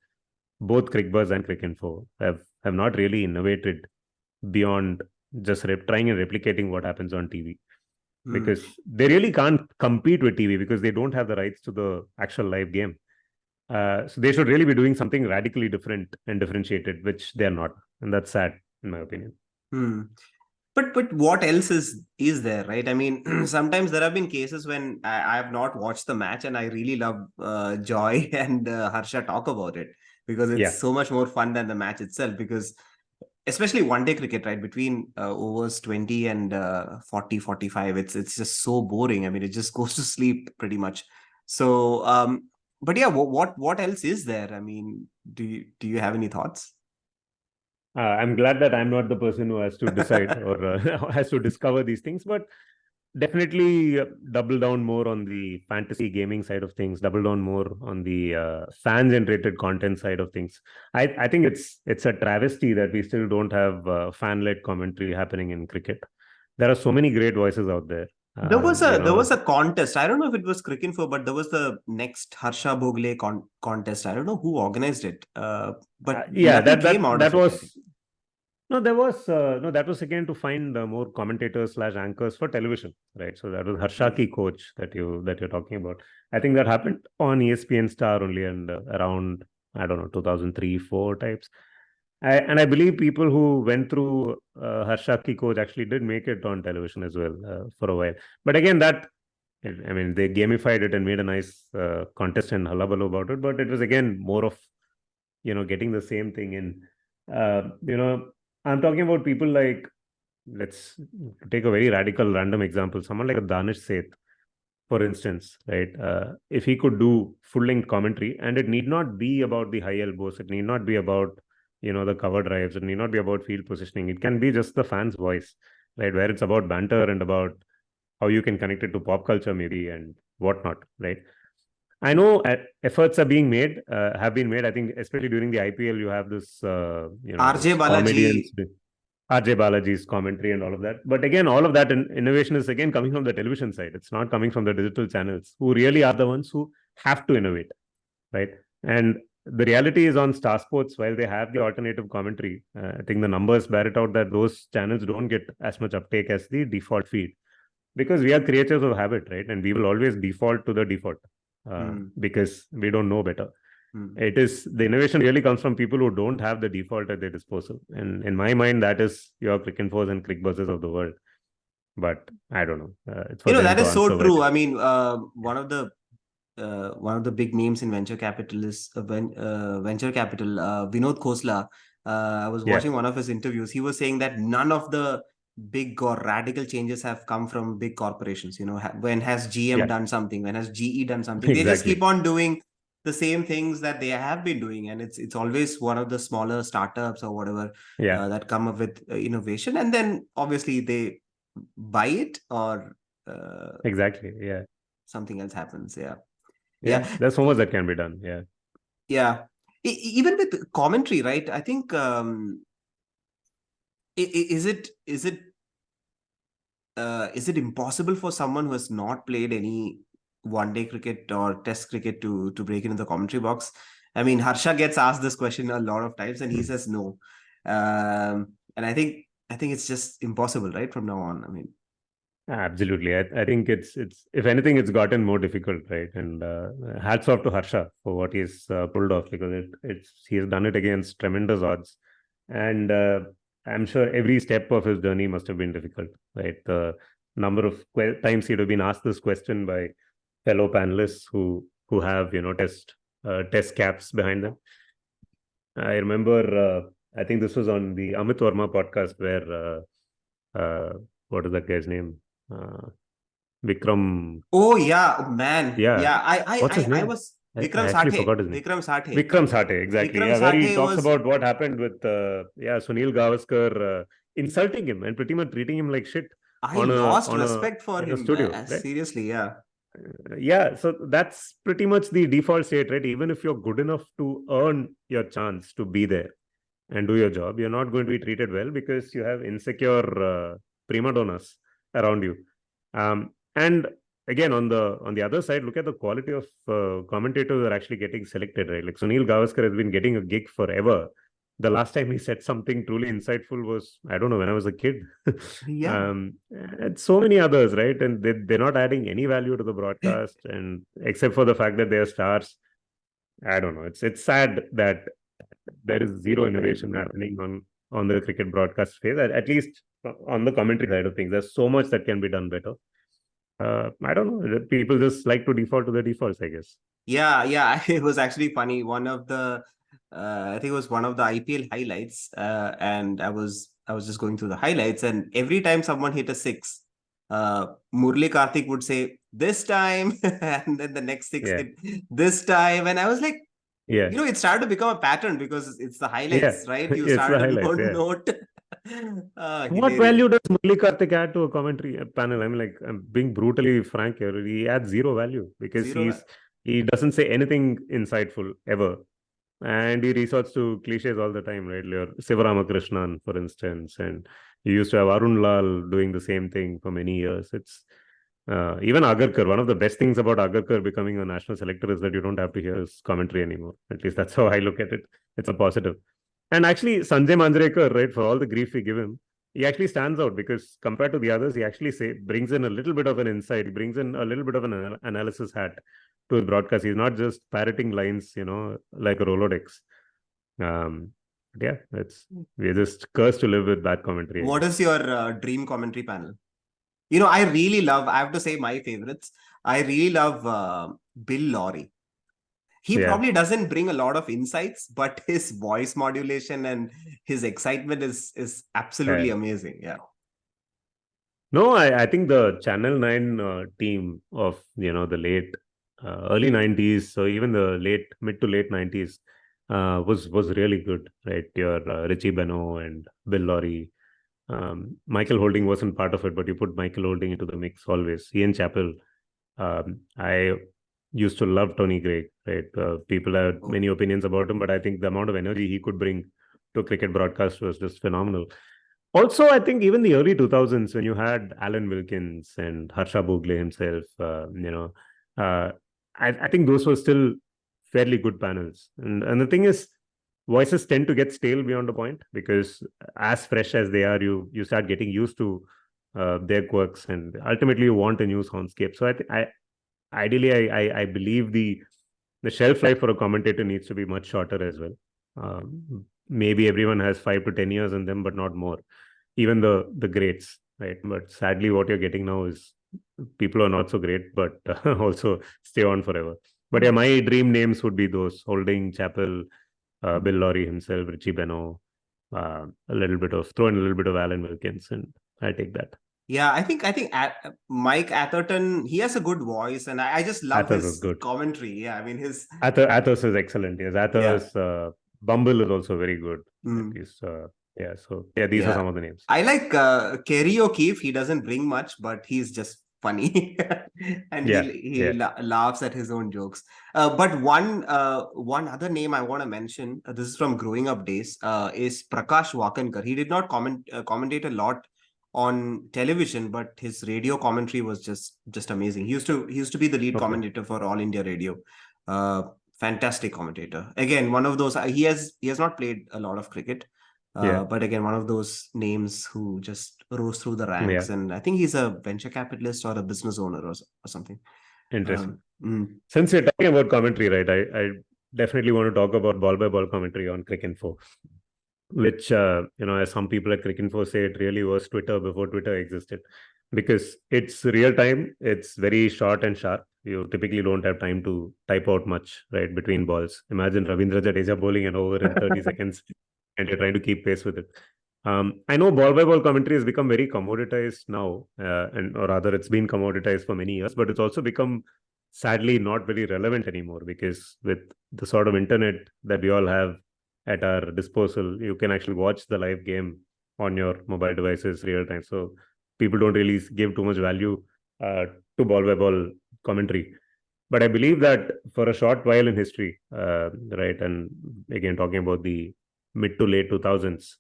both CricBus and Cricinfo have not really innovated beyond just trying and replicating what happens on TV, because they really can't compete with TV because they don't have the rights to the actual live game. So they should really be doing something radically different and differentiated, which they're not, and that's sad in my opinion. But what else is there, right? I mean, sometimes there have been cases when I have not watched the match and I really love Joy and Harsha talk about it, because it's so much more fun than the match itself, because especially one-day cricket, right, between overs 20 and 40, 45, it's just so boring. I mean, it just goes to sleep pretty much. So, but yeah, what else is there? I mean, do you have any thoughts? I'm glad that I'm not the person who has to decide or has to discover these things, but definitely double down more on the fantasy gaming side of things, double down more on the fan-generated content side of things. I think it's a travesty that we still don't have fan-led commentary happening in cricket. There are so many great voices out there. There was a contest. I don't know if it was Cricinfo, but there was the next Harsha Bhogle contest. I don't know who organized it. But yeah, nothing came out of it, was No, there was that was again to find more commentators slash anchors for television, right? So that was Harshaki coach that you're talking about. I think that happened on ESPN Star only, and around, I don't know, 2003 4 types. And I believe people who went through Harshaki coach actually did make it on television as well for a while. But again, I mean, they gamified it and made a nice contest and hullabaloo about it. But it was again more of getting the same thing in. I'm talking about people like, let's take a very radical random example, someone like a Danish Seth, for instance, right? If he could do full length commentary, and it need not be about the high elbows, it need not be about the cover drives, it need not be about field positioning, it can be just the fan's voice, right, where it's about banter and about how you can connect it to pop culture maybe and whatnot, right? I know efforts are being made, have been made. I think especially during the IPL, you have this, RJ this comedians, Balaji. RJ Balaji's commentary and all of that. But again, all of that innovation is again coming from the television side. It's not coming from the digital channels, who really are the ones who have to innovate, right? And the reality is, on Star Sports, while they have the alternative commentary, I think the numbers bear it out that those channels don't get as much uptake as the default feed, because we are creatures of habit, right? And we will always default to the default because we don't know better. It is, the innovation really comes from people who don't have the default at their disposal, and in my mind, that is your Cricinfos and Crickbuzzes of the world. But I don't know. It's for them That to is so answer. true. I mean, one of the big names in venture capital is venture capital. Vinod Khosla. I was watching one of his interviews. He was saying that none of the big or radical changes have come from big corporations. When has GM done something? When has GE done something? They just keep on doing the same things that they have been doing, and it's always one of the smaller startups or whatever that come up with innovation, and then obviously they buy it or Exactly. something else happens. There's so much that can be done. Even with commentary, right? I think is it impossible for someone who has not played any one-day cricket or test cricket to break into the commentary box? I mean, Harsha gets asked this question a lot of times and he says no, and I think it's just impossible, right, from now on. I mean, absolutely. I think it's if anything, it's gotten more difficult, right? And hats off to Harsha for what he's pulled off, because he has done it against tremendous odds, and I'm sure every step of his journey must have been difficult, right? The number of times he'd have been asked this question by fellow panelists who have test caps behind them. I remember, I think this was on the Amit Verma podcast, where what is that guy's name? Vikram. Oh yeah, man. What's his name? I was Vikram I actually Sathe. forgot his name. Vikram Sathe. Vikram Sathe, exactly. Vikram where he Sathe talks was... about what happened with Sunil Gavaskar insulting him and pretty much treating him like shit. I lost respect for him. Studio, right? Seriously, so that's pretty much the default state, right? Even if you're good enough to earn your chance to be there and do your job, you're not going to be treated well because you have insecure prima donnas around you. And again, on the other side, look at the quality of commentators who are actually getting selected, right? Like Sunil Gavaskar has been getting a gig forever. The last time he said something truly insightful was, I don't know, when I was a kid. And so many others, right? And they're not adding any value to the broadcast, and except for the fact that they're stars. I don't know. It's sad that there is zero innovation happening on the cricket broadcast phase, at least on the commentary side of things. There's so much that can be done better. I don't know. People just like to default to the defaults, I guess. It was actually funny. One of the I think it was one of the IPL highlights, and I was just going through the highlights, and every time someone hit a six, Murli Karthik would say this time, and then the next six hit this time, and I was like, it started to become a pattern because it's the highlights, right? You started to note. What value does Murli Karthik add to a commentary panel? I mean, I'm being brutally frank here. He adds zero value because he doesn't say anything insightful ever. And he resorts to cliches all the time, right? Sivaramakrishnan, for instance, and you used to have Arun Lal doing the same thing for many years. It's even Agarkar. One of the best things about Agarkar becoming a national selector is that you don't have to hear his commentary anymore. At least that's how I look at it. It's a positive. And actually, Sanjay Manjrekar, right, for all the grief we give him, he actually stands out because compared to the others, he actually brings in a little bit of an insight. He brings in a little bit of an analysis hat to his broadcast. He's not just parroting lines, like a Rolodex. Yeah, we're just cursed to live with bad commentary. What is your dream commentary panel? I have to say my favorites. I really love Bill Lawry. He probably doesn't bring a lot of insights, but his voice modulation and his excitement is absolutely amazing. Yeah. No, I think the Channel 9 team of, the late, early 90s, so even the mid to late 90s was really good, right? Your Richie Beno and Bill Lawry. Michael Holding wasn't part of it, but you put Michael Holding into the mix always. Ian Chappell. I used to love Tony Greig, right? People have many opinions about him, but I think the amount of energy he could bring to a cricket broadcast was just phenomenal. Also, I think even the early 2000s, when you had Alan Wilkins and Harsha Bhogle himself, I think those were still fairly good panels. And the thing is, voices tend to get stale beyond a point because as fresh as they are, you start getting used to their quirks, and ultimately you want a new soundscape. So ideally, I believe the shelf life for a commentator needs to be much shorter as well. Maybe everyone has 5 to 10 years in them, but not more. Even the greats, right? But sadly, what you're getting now is people who are not so great, but also stay on forever. But yeah, my dream names would be those: Holding, Chappell, Bill Lawry himself, Richie Beno, throw in a little bit of Alan Wilkins, and I take that. Yeah, I think Mike Atherton, he has a good voice, and I just love his commentary. Yeah, I mean Athos is excellent. Yes, Athos. Bumble is also very good. These are some of the names. I like Kerry O'Keefe. He doesn't bring much, but he's just funny, and he laughs at his own jokes. But one other name I want to mention, this is from Growing Up Days, is Prakash Wakankar. He did not commentate a lot on television, but his radio commentary was just amazing. He used to be the lead commentator for All India Radio. Fantastic commentator. Again, one of those. He has not played a lot of cricket. But again, one of those names who just rose through the ranks, and I think he's a venture capitalist or a business owner or something. Interesting. Since we're talking about commentary, right, I definitely want to talk about ball-by-ball commentary on Cricinfo, which, as some people at Cricinfo say, it really was Twitter before Twitter existed, because it's real time, it's very short and sharp. You typically don't have time to type out much, right, between balls. Imagine Ravindra Jadeja bowling an over in 30 seconds. And you're trying to keep pace with it. I know ball-by-ball commentary has become very commoditized now, or rather, it's been commoditized for many years, but it's also become, sadly, not very relevant anymore, because with the sort of internet that we all have at our disposal, you can actually watch the live game on your mobile devices real time. So people don't really give too much value to ball-by-ball commentary. But I believe that for a short while in history, right, and again, talking about the mid to late 2000s.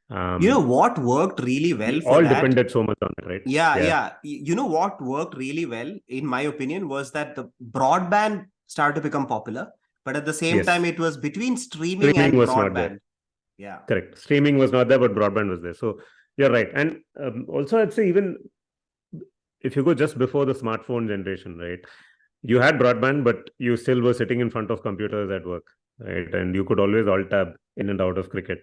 What worked really well for all that? All depended so much on it, right? Yeah. What worked really well, in my opinion, was that the broadband started to become popular, but at the same time, it was between streaming and broadband. Yeah. Correct. Streaming was not there, but broadband was there. So you're right. And also, I'd say even if you go just before the smartphone generation, right, you had broadband, but you still were sitting in front of computers at work, right? And you could always alt-tab in and out of cricket.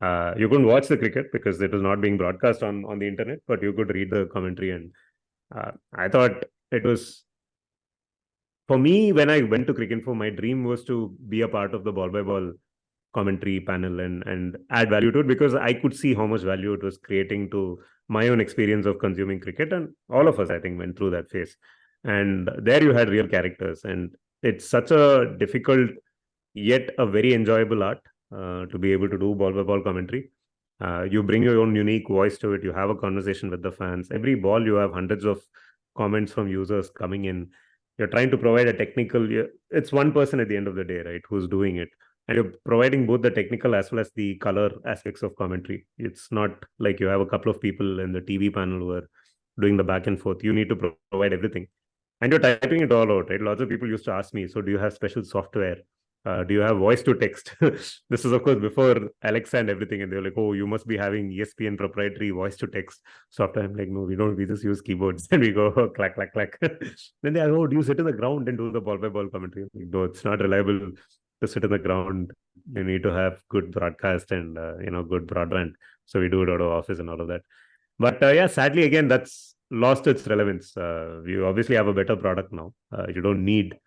You couldn't watch the cricket because it was not being broadcast on the internet, but you could read the commentary. And I thought it was, for me, when I went to Cricinfo, my dream was to be a part of the ball-by-ball commentary panel and add value to it, because I could see how much value it was creating to my own experience of consuming cricket. And all of us, I think, went through that phase. And there you had real characters. And it's such a difficult yet a very enjoyable art to be able to do ball-by-ball commentary. You bring your own unique voice to it. You have a conversation with the fans. Every ball, you have hundreds of comments from users coming in. You're trying to provide a technical... It's one person at the end of the day, right, who's doing it. And you're providing both the technical as well as the color aspects of commentary. It's not like you have a couple of people in the TV panel who are doing the back and forth. You need to provide everything. And you're typing it all out, right? Lots of people used to ask me, so do you have special software do you have voice to text? This is, of course, before Alexa and everything. And they were like, oh, you must be having ESPN proprietary voice to text software. I'm like, no, we don't. We just use keyboards and we go clack, clack, clack. Then they are, oh, do you sit in the ground and do the ball by ball commentary? Like, no, it's not reliable to sit in the ground. You need to have good broadcast and, good broadband. So we do it out of office and all of that. But yeah, sadly, again, that's lost its relevance. We obviously have a better product now. You don't need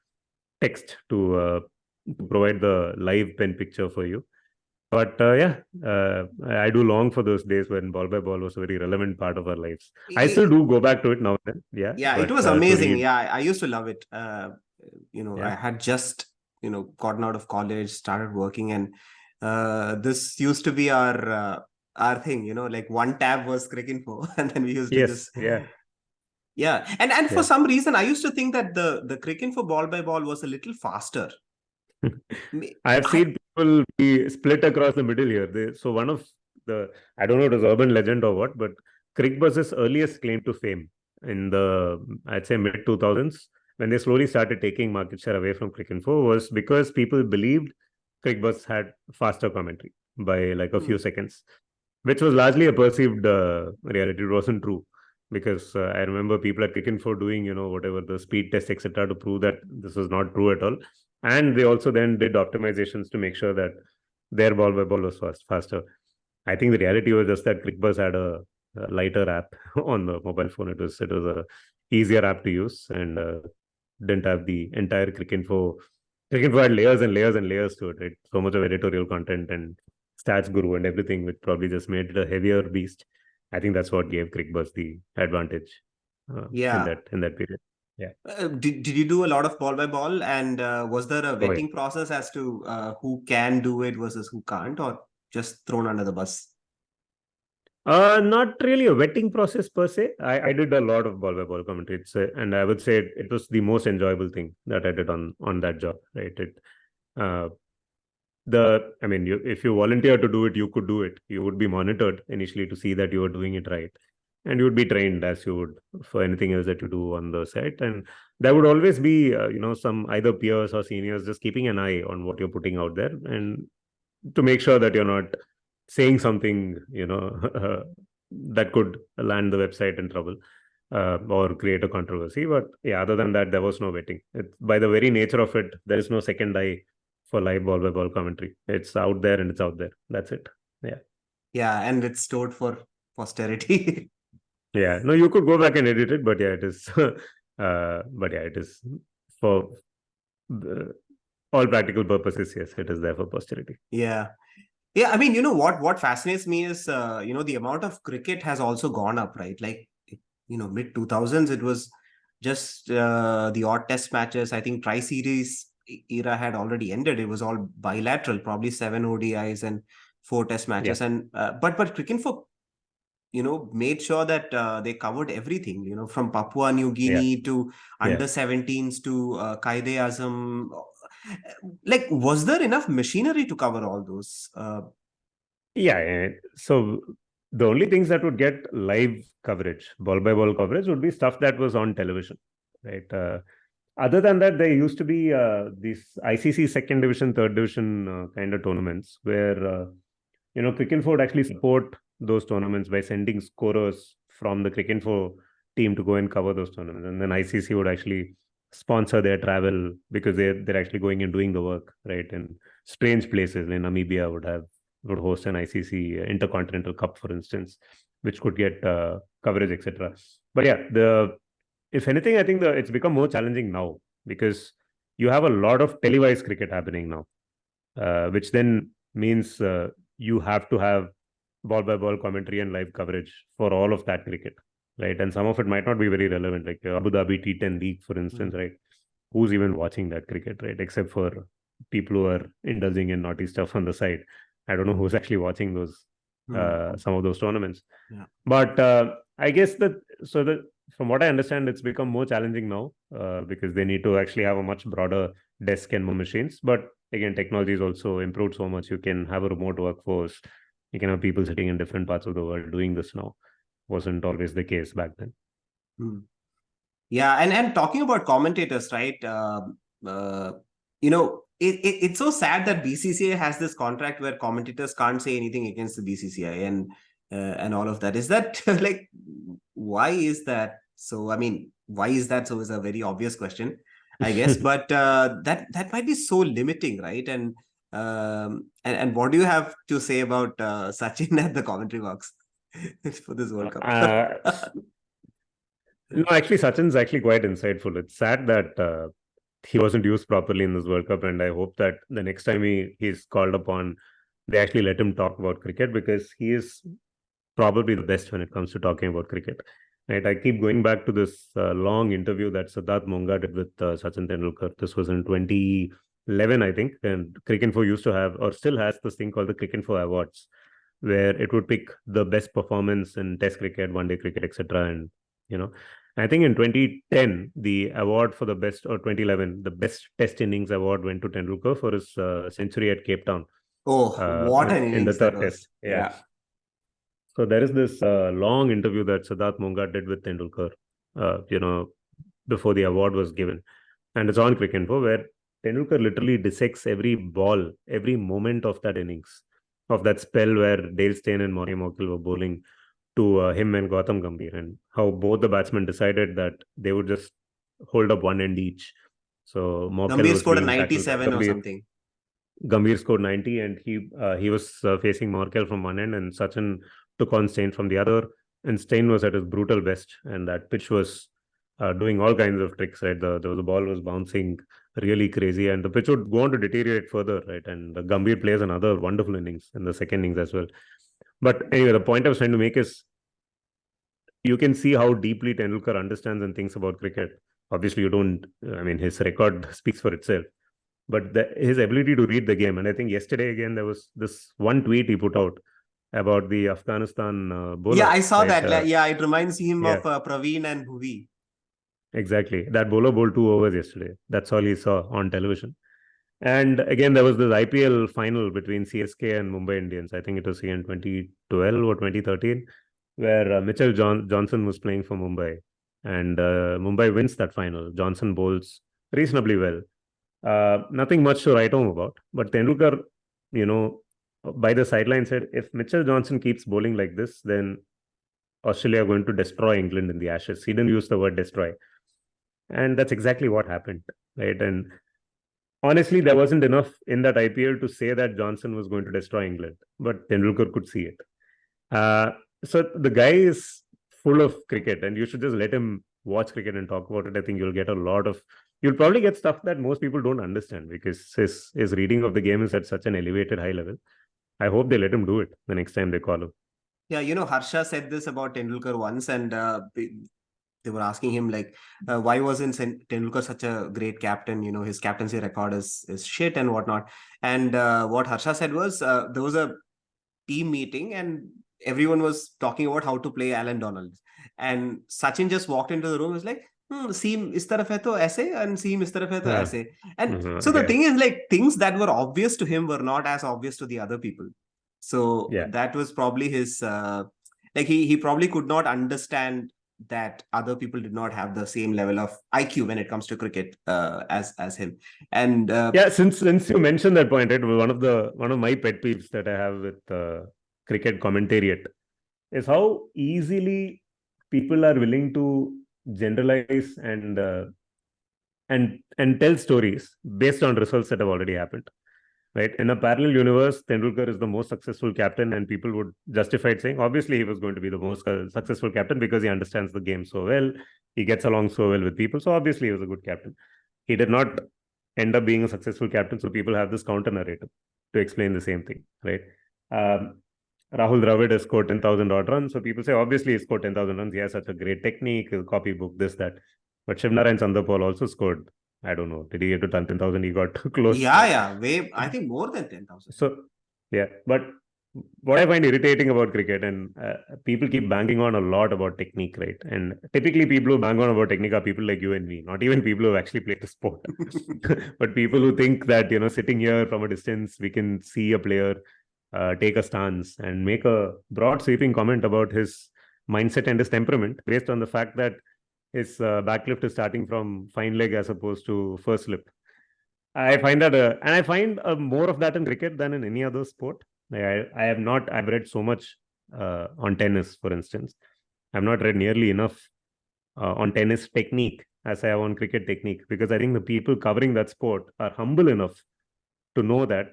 text to provide the live pen picture for you. But I do long for those days when ball by ball was a very relevant part of our lives. I still do go back to it now and then. Yeah. Yeah, it but, was to amazing. read, Yeah, I used to love it. I yeah. had just, gotten out of college, started working, and this used to be our thing, like one tab was Cricinfo, and then we used to Yes. just Yeah. yeah. And for Yeah. some reason, I used to think that the Cricinfo ball by ball was a little faster. I have seen people be split across the middle here. So one of I don't know if it was urban legend or what, but CricBuzz's earliest claim to fame in the, I'd say, mid 2000s, when they slowly started taking market share away from Cricinfo, was because people believed CricBuzz had faster commentary by like a few seconds, which was largely a perceived reality. It wasn't true. Because I remember people at Cricinfo doing, whatever the speed test, etc., to prove that this was not true at all. And they also then did optimizations to make sure that their ball by ball was faster. I think the reality was just that ClickBuzz had a lighter app on the mobile phone. It was a easier app to use and didn't have the entire Cricinfo. Cricinfo had layers and layers and layers to it. Right? So much of editorial content and stats guru and everything, which probably just made it a heavier beast. I think that's what gave ClickBuzz the advantage in Yeah. that period. Yeah. Did you do a lot of ball by ball, and was there a Oh, yeah. vetting process as to who can do it versus who can't, or just thrown under the bus? Not really a vetting process per se. I did a lot of ball by ball commentary, and I would say it was the most enjoyable thing that I did on that job. Right? If you volunteer to do it, you could do it. You would be monitored initially to see that you were doing it right, and you would be trained as you would for anything else that you do on the set. And there would always be, some either peers or seniors just keeping an eye on what you're putting out there, and to make sure that you're not saying something, that could land the website in trouble or create a controversy. But yeah, other than that, there was no vetting. By the very nature of it, there is no second eye for live ball by ball commentary. It's out there and it's out there. That's it. Yeah. Yeah, and it's stored for posterity. Yeah. No, you could go back and edit it, but yeah, it is. But yeah, it is for all practical purposes. Yes, it is there for posterity. Yeah. Yeah, I mean, what fascinates me is, the amount of cricket has also gone up, right? Like, mid 2000s, it was just the odd test matches. I think tri-series era had already ended. It was all bilateral, probably 7 ODIs and 4 test matches. Yeah. And but Cricinfo, made sure that they covered everything, from Papua New Guinea to under 17s to Qaid-e-Azam. Like, was there enough machinery to cover all those? Yeah. So the only things that would get live coverage, ball by ball coverage, would be stuff that was on television, right? Other than that, there used to be these ICC second division, third division kind of tournaments where, Cricinfo would actually support those tournaments by sending scorers from the Cricinfo team to go and cover those tournaments. And then ICC would actually sponsor their travel because they're actually going and doing the work, right? In strange places. In Namibia would host an ICC Intercontinental Cup, for instance, which could get coverage, etc. But yeah, if anything, I think it's become more challenging now because you have a lot of televised cricket happening now, which then means you have to have ball by ball commentary and live coverage for all of that cricket, right? And some of it might not be very relevant, like Abu Dhabi T10 League, for instance, right? Who's even watching that cricket, right? Except for people who are indulging in naughty stuff on the side. I don't know who's actually watching those some of those tournaments. Yeah. But I guess from what I understand, it's become more challenging now because they need to actually have a much broader desk and more machines. But again, technology has also improved so much. You can have a remote workforce. You can have people sitting in different parts of the world doing this now. Wasn't always the case back then. Yeah, and talking about commentators, right? it's so sad that BCCI has this contract where commentators can't say anything against the BCCI and all of that. Is that like, why is that so? I mean, why is that so? Is a very obvious question, I guess. But that might be so limiting, right? And what do you have to say about Sachin at the commentary box for this World Cup? No, actually, Sachin's actually quite insightful. It's sad that he wasn't used properly in this World Cup, and I hope that the next time he's called upon, they actually let him talk about cricket, because he is probably the best when it comes to talking about cricket. Right? I keep going back to this long interview that Siddharth Monga did with Sachin Tendulkar. This was in 2011, I think, and Cricinfo used to have, or still has, this thing called the Cricinfo Awards, where it would pick the best performance in Test cricket, One Day cricket, etc. And you know, I think in 2010, the award for the best, or 2011, the best Test innings award went to Tendulkar for his century at Cape Town. Oh, what an in the innings that third was! Test. Yeah. So there is this long interview that Siddharth Monga did with Tendulkar, before the award was given, and it's on Cricinfo, where Tendulkar literally dissects every ball, every moment of that innings, of that spell where Dale Steyn and Maury Morkel were bowling to him and Gautam Gambhir, and how both the batsmen decided that they would just hold up one end each. So Morkel Gambhir was scored a being tackled by 97 or something. Gambhir scored 90, and he was facing Morkel from one end, and Sachin took on Steyn from the other. And Steyn was at his brutal best, and that pitch was doing all kinds of tricks. Right, the ball was bouncing really crazy, and the pitch would go on to deteriorate further. Right, and Gambhir plays another wonderful innings in the second innings as well. But anyway, the point I was trying to make is, you can see how deeply Tendulkar understands and thinks about cricket. Obviously, you don't. I mean, his record speaks for itself. But his ability to read the game, and I think yesterday again there was this one tweet he put out about the Afghanistan bowler. Yeah, I saw right? that. Yeah, it reminds him of Praveen and Bhuvi. Exactly. That bowler bowled 2 overs yesterday. That's all he saw on television. And again, there was this IPL final between CSK and Mumbai Indians. I think it was in 2012 or 2013, where Mitchell Johnson was playing for Mumbai. And Mumbai wins that final. Johnson bowls reasonably well. Nothing much to write home about. But Tendulkar, by the sideline said, if Mitchell Johnson keeps bowling like this, then Australia are going to destroy England in the Ashes. He didn't use the word destroy. And that's exactly what happened, right? And honestly, there wasn't enough in that IPL to say that Johnson was going to destroy England, but Tendulkar could see it. So the guy is full of cricket, and you should just let him watch cricket and talk about it. I think you'll probably get stuff that most people don't understand, because his reading of the game is at such an elevated high level. I hope they let him do it the next time they call him. Yeah, Harsha said this about Tendulkar once, and they were asking him like, why wasn't Tendulkar such a great captain? His captaincy record is shit and whatnot. And what Harsha said was, there was a team meeting and everyone was talking about how to play Alan Donald. And Sachin just walked into the room and was like, seam is taraf hai to aise and seam is taraf hai to aise. And so the thing is, like, things that were obvious to him were not as obvious to the other people. So that was probably his, he probably could not understand that other people did not have the same level of IQ when it comes to cricket as him. And since you mentioned that point, right, one of my pet peeves that I have with cricket commentariat is how easily people are willing to generalize and tell stories based on results that have already happened. Right, in a parallel universe, Tendulkar is the most successful captain, and people would justify it saying, obviously, he was going to be the most successful captain because he understands the game so well. He gets along so well with people. So obviously, he was a good captain. He did not end up being a successful captain. So people have this counter narrative to explain the same thing. Right. Rahul Dravid has scored 10,000 odd runs. So people say, obviously, he scored 10,000 runs. He has such a great technique, copybook, this, that. But Shivnarayan Chanderpaul also scored, I don't know, did he get to 10,000? He got close. Yeah. I think more than 10,000. So, but what I find irritating about cricket, and people keep banging on a lot about technique, right? And typically people who bang on about technique are people like you and me, not even people who have actually played the sport. But people who think that, sitting here from a distance, we can see a player take a stance and make a broad sweeping comment about his mindset and his temperament based on the fact that his backlift is starting from fine leg as opposed to first slip. I find that, and I find more of that in cricket than in any other sport. Like I have not, I've read so much on tennis, for instance. I've not read nearly enough on tennis technique as I have on cricket technique, because I think the people covering that sport are humble enough to know that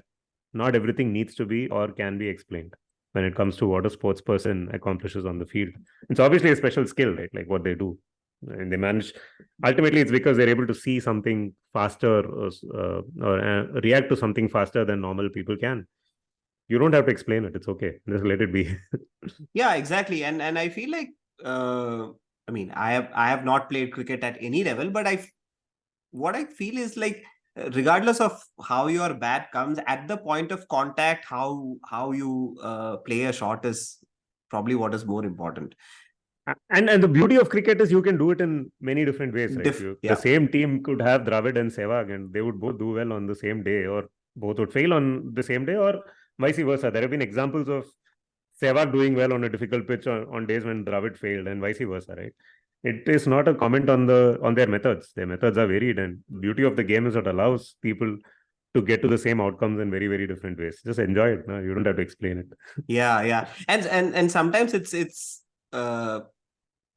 not everything needs to be or can be explained when it comes to what a sports person accomplishes on the field. It's obviously a special skill, right? Like what they do. And they manage, ultimately, it's because they're able to see something faster or react to something faster than normal people can. You don't have to explain it. It's okay. Just let it be. Yeah, exactly. And I feel like I mean, I have not played cricket at any level, but what I feel is like regardless of how your bat comes at the point of contact, how you play a shot is probably what is more important. And the beauty of cricket is you can do it in many different ways, right? The Yeah, same team could have Dravid and Sehwag, and they would both do well on the same day, or both would fail on the same day, or vice versa. There have been examples of Sehwag doing well on a difficult pitch on days when Dravid failed, and vice versa, right? It is not a comment on their methods. Their methods are varied, and beauty of the game is it allows people to get to the same outcomes in very, very different ways. Just enjoy it. No? You don't have to explain it. yeah. And sometimes uh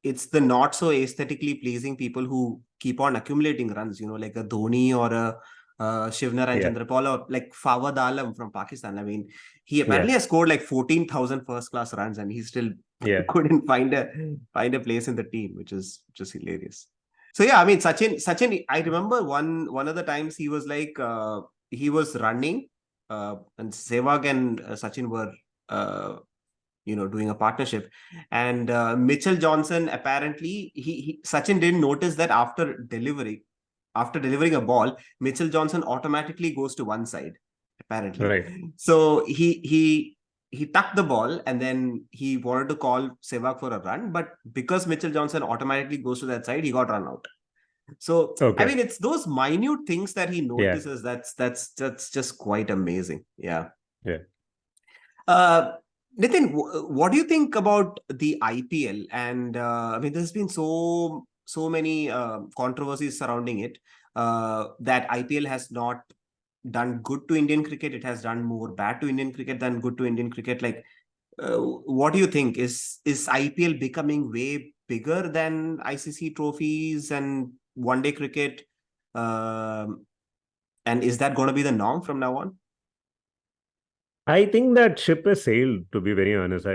it's the not so aesthetically pleasing people who keep on accumulating runs, like a Dhoni or a Shivnarayan Yeah, Chandrapal or like Fawad Alam from Pakistan. I mean, he yeah, apparently has scored like 14,000 first class runs and he still yeah. couldn't find a place in the team, which is hilarious. So yeah, I mean, Sachin, I remember one of the times he was like he was running and Sehwag and Sachin were uh, doing a partnership, and Mitchell Johnson apparently he Sachin didn't notice that after delivering a ball, Mitchell Johnson automatically goes to one side apparently. Right. So he tucked the ball and then he wanted to call Sehwag for a run, but because Mitchell Johnson automatically goes to that side, he got run out. So I Okay. mean, it's those minute things that he Yeah. notices that's just quite amazing. Yeah. Yeah. Uh, Nitin, what do you think about the IPL? And I mean, there's been so many controversies surrounding it. That IPL has not done good to Indian cricket. It has done more bad to Indian cricket than good to Indian cricket. Like, what do you think? Is IPL becoming way bigger than ICC trophies and one day cricket? Um, and is that going to be the norm from now on? I think that ship has sailed, to be very honest.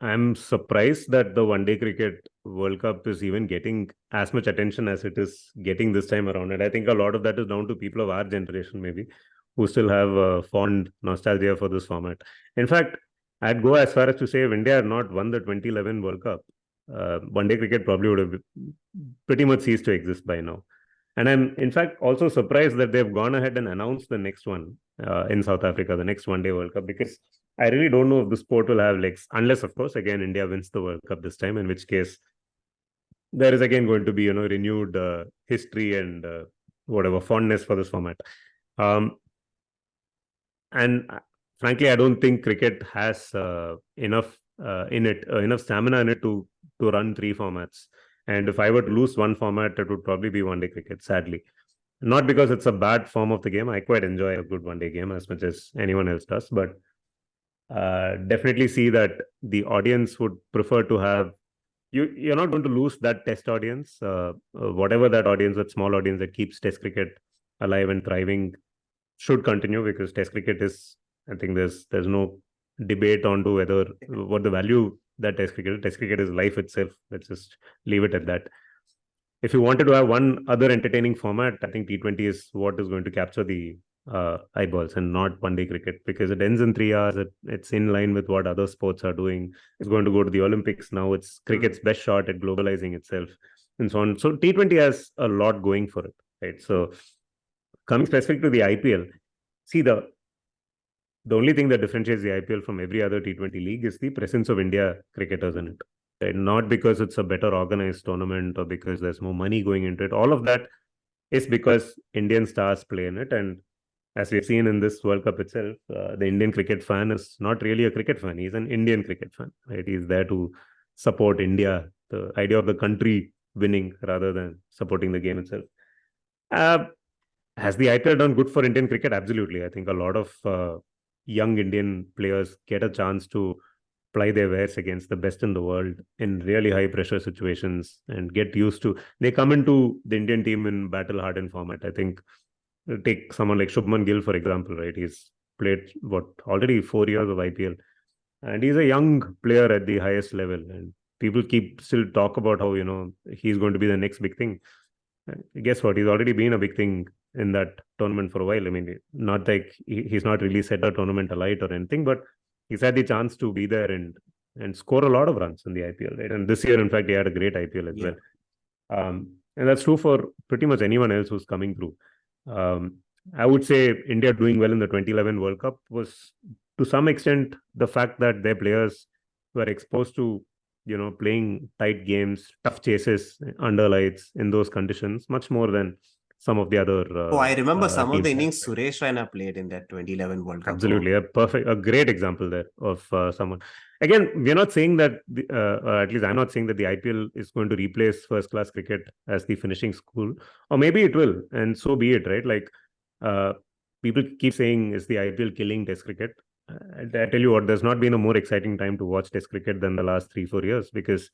I'm surprised that the one day cricket World Cup is even getting as much attention as it is getting this time around. And I think a lot of that is down to people of our generation, maybe, who still have fond nostalgia for this format. In fact, I'd go as far as to say if India had not won the 2011 World Cup, one day cricket probably would have pretty much ceased to exist by now. And I'm, in fact, also surprised that they've gone ahead and announced the next one in South Africa, the next one day World Cup, because I really don't know if the sport will have legs, unless, of course, again, India wins the World Cup this time, in which case there is again going to be, renewed history and whatever fondness for this format. Um, and frankly, I don't think cricket has enough enough stamina in it to run three formats. And if I were to lose one format, it would probably be one day cricket, sadly. Not because it's a bad form of the game. I quite enjoy a good one day game as much as anyone else does, but definitely see that the audience would prefer to have you're not going to lose that test audience, whatever that audience, that small audience that keeps test cricket alive and thriving should continue, because test cricket is, I think there's no debate on to whether what the value that test cricket is life itself. Let's just leave it at that. If you wanted to have one other entertaining format, I think T20 is what is going to capture the eyeballs, and not one day cricket, because it ends in 3 hours. It's in line with what other sports are doing. It's going to go to the Olympics now. It's cricket's best shot at globalizing itself, and so on. So T20 has a lot going for it, right? So coming specific to the IPL, see the only thing that differentiates the IPL from every other T20 league is the presence of India cricketers in it. Right? Not because it's a better organized tournament or because there's more money going into it. All of that is because Indian stars play in it. And as we've seen in this World Cup itself, the Indian cricket fan is not really a cricket fan. He's an Indian cricket fan. Right? He's there to support India, the idea of the country winning rather than supporting the game itself. Uh, Has the IPL done good for Indian cricket? Absolutely. I think a lot of young Indian players get a chance to ply their wares against the best in the world in really high pressure situations and get used to. They come into the Indian team in battle hardened format. I think take someone like Shubman Gill, for example, right? He's played already 4 years of IPL, and he's a young player at the highest level. And people keep still talk about how he's going to be the next big thing. Guess what? He's already been a big thing in that tournament for a while. I mean, not like he's not really set a tournament alight or anything, but he's had the chance to be there and score a lot of runs in the IPL, right? And this year, in fact, he had a great IPL as well. And that's true for pretty much anyone else who's coming through. Um, I would say India doing well in the 2011 World Cup was to some extent the fact that their players were exposed to playing tight games, tough chases under lights in those conditions much more than some of the other Oh, I remember some of the teams have. innings Suresh Raina played in that 2011 World Cup. Absolutely, a great example there of someone. Again, we're not saying that, at least I'm not saying that the IPL is going to replace first class cricket as the finishing school, or maybe it will, and so be it, right? Like, people keep saying, is the IPL killing Test cricket? I tell you what, there's not been a more exciting time to watch Test cricket than the last 3-4 years, because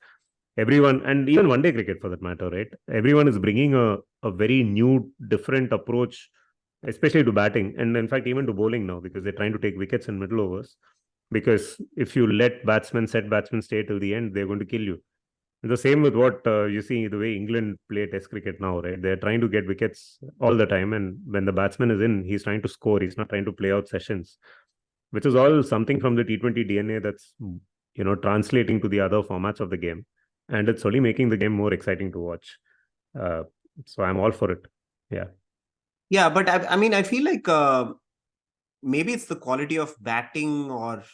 everyone, and even one day cricket for that matter, right? Everyone is bringing a very new, different approach, especially to batting, and in fact even to bowling now, because they're trying to take wickets in middle overs. Because if you let set batsmen stay till the end, they're going to kill you. The same with what you see the way England play Test cricket now, right? They're trying to get wickets all the time, and when the batsman is in, he's trying to score. He's not trying to play out sessions, which is all something from the T20 DNA that's translating to the other formats of the game, and it's only making the game more exciting to watch. So I'm all for it. Yeah. Yeah, but I mean, I feel like maybe it's the quality of batting, or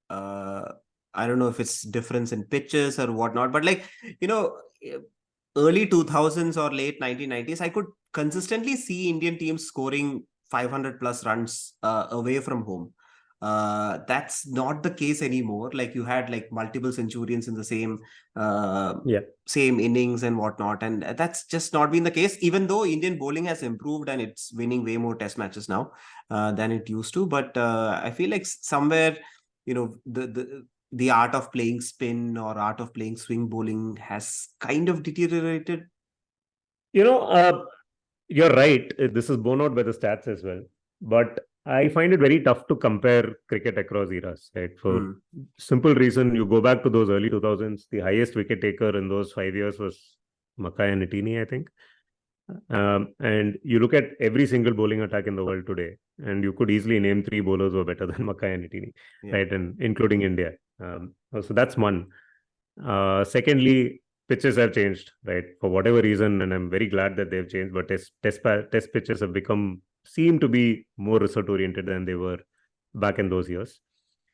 I don't know if it's difference in pitches or whatnot. But like, early 2000s or late 1990s, I could consistently see Indian teams scoring 500 plus runs away from home. That's not the case anymore. Like, you had like multiple centurions in the same innings and whatnot, and that's just not been the case, even though Indian bowling has improved and it's winning way more test matches now than it used to. But I feel like somewhere, the art of playing spin or art of playing swing bowling has kind of deteriorated. You're right. This is borne out by the stats as well. But I find it very tough to compare cricket across eras, right? For simple reason, you go back to those early 2000s, the highest wicket taker in those 5 years was Mackay and Nitini, I think. And you look at every single bowling attack in the world today, and you could easily name 3 bowlers who are better than Mackay and Nitini, right? And including India. So that's one. Secondly, pitches have changed, right? For whatever reason, and I'm very glad that they've changed. But test pitches have seem to be more result oriented than they were back in those years.